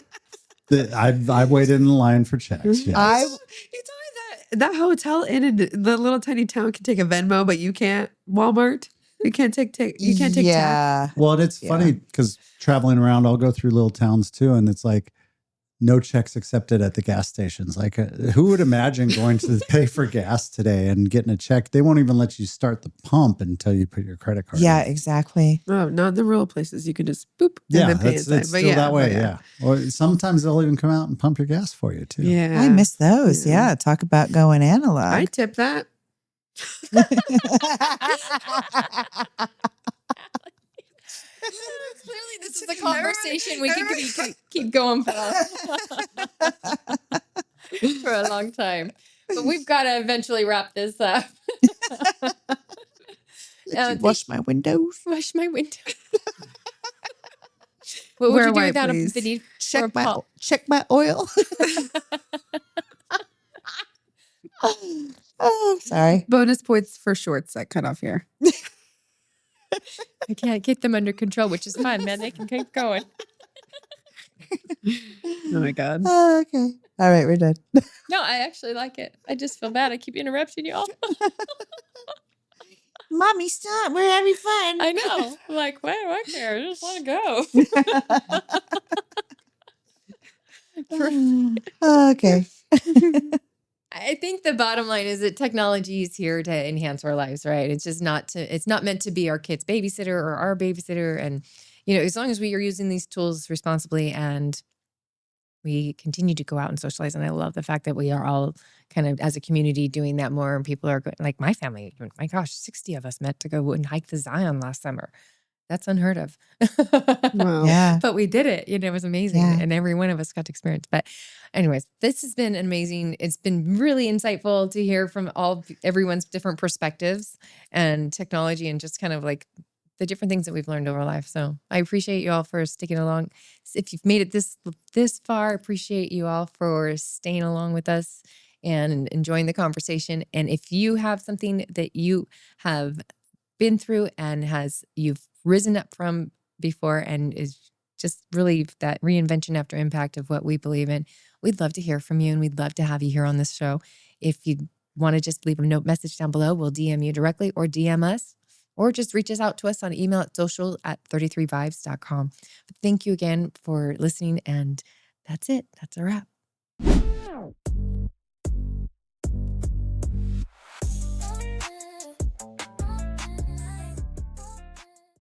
I've waited in line for checks. Yes. You told me that hotel in the little tiny town can take a Venmo, but you can't. Walmart, you can't take. You can't take tap. Yeah. Well, and it's funny because traveling around, I'll go through little towns too, and it's like no checks accepted at the gas stations. Like, who would imagine going to pay for gas today and getting a check? They won't even let you start the pump until you put your credit card. Yeah, in. exactly. Oh, not in the rural places. You can just boop Yeah, and then pay it's inside. still that way. Yeah. Or sometimes they'll even come out and pump your gas for you too. Yeah. I miss those. Yeah. Yeah. Talk about going analog. I tip that. Clearly, this is a conversation we can keep going for a long time. But we've got to eventually wrap this up. Wash my windows. Wash my window. What would Wear you do white, without please. the need for a Check my pump? oil. Oh, sorry. Bonus points for shorts that cut off here. I can't get them under control, which is fine, man. They can keep going. Oh my god. Oh, okay. All right, we're done. No, I actually like it. I just feel bad. I keep interrupting y'all. Mommy, stop. We're having fun. I know. I'm like, why do I care? I just want to go. Okay. I think the bottom line is that technology is here to enhance our lives, right? It's just it's not meant to be our kid's babysitter or our babysitter. And, as long as we are using these tools responsibly and we continue to go out and socialize. And I love the fact that we are all kind of as a community doing that more. And people are like my family, my gosh, 60 of us met to go and hike the Zion last summer. That's unheard of. Wow. Yeah. But we did it. It was amazing. Yeah. And every one of us got to experience. But anyways, this has been amazing. It's been really insightful to hear from everyone's different perspectives and technology and just kind of like the different things that we've learned over life. So I appreciate you all for sticking along. If you've made it this far, I appreciate you all for staying along with us and enjoying the conversation. And if you have something that you have been through and you've risen up from before and is just really that reinvention after impact of what we believe in, we'd love to hear from you and we'd love to have you here on this show. If you want to just leave a note message down below, we'll DM you directly or DM us or just reach us out to us on email at social@33vibes.com. But thank you again for listening, and that's it. That's a wrap.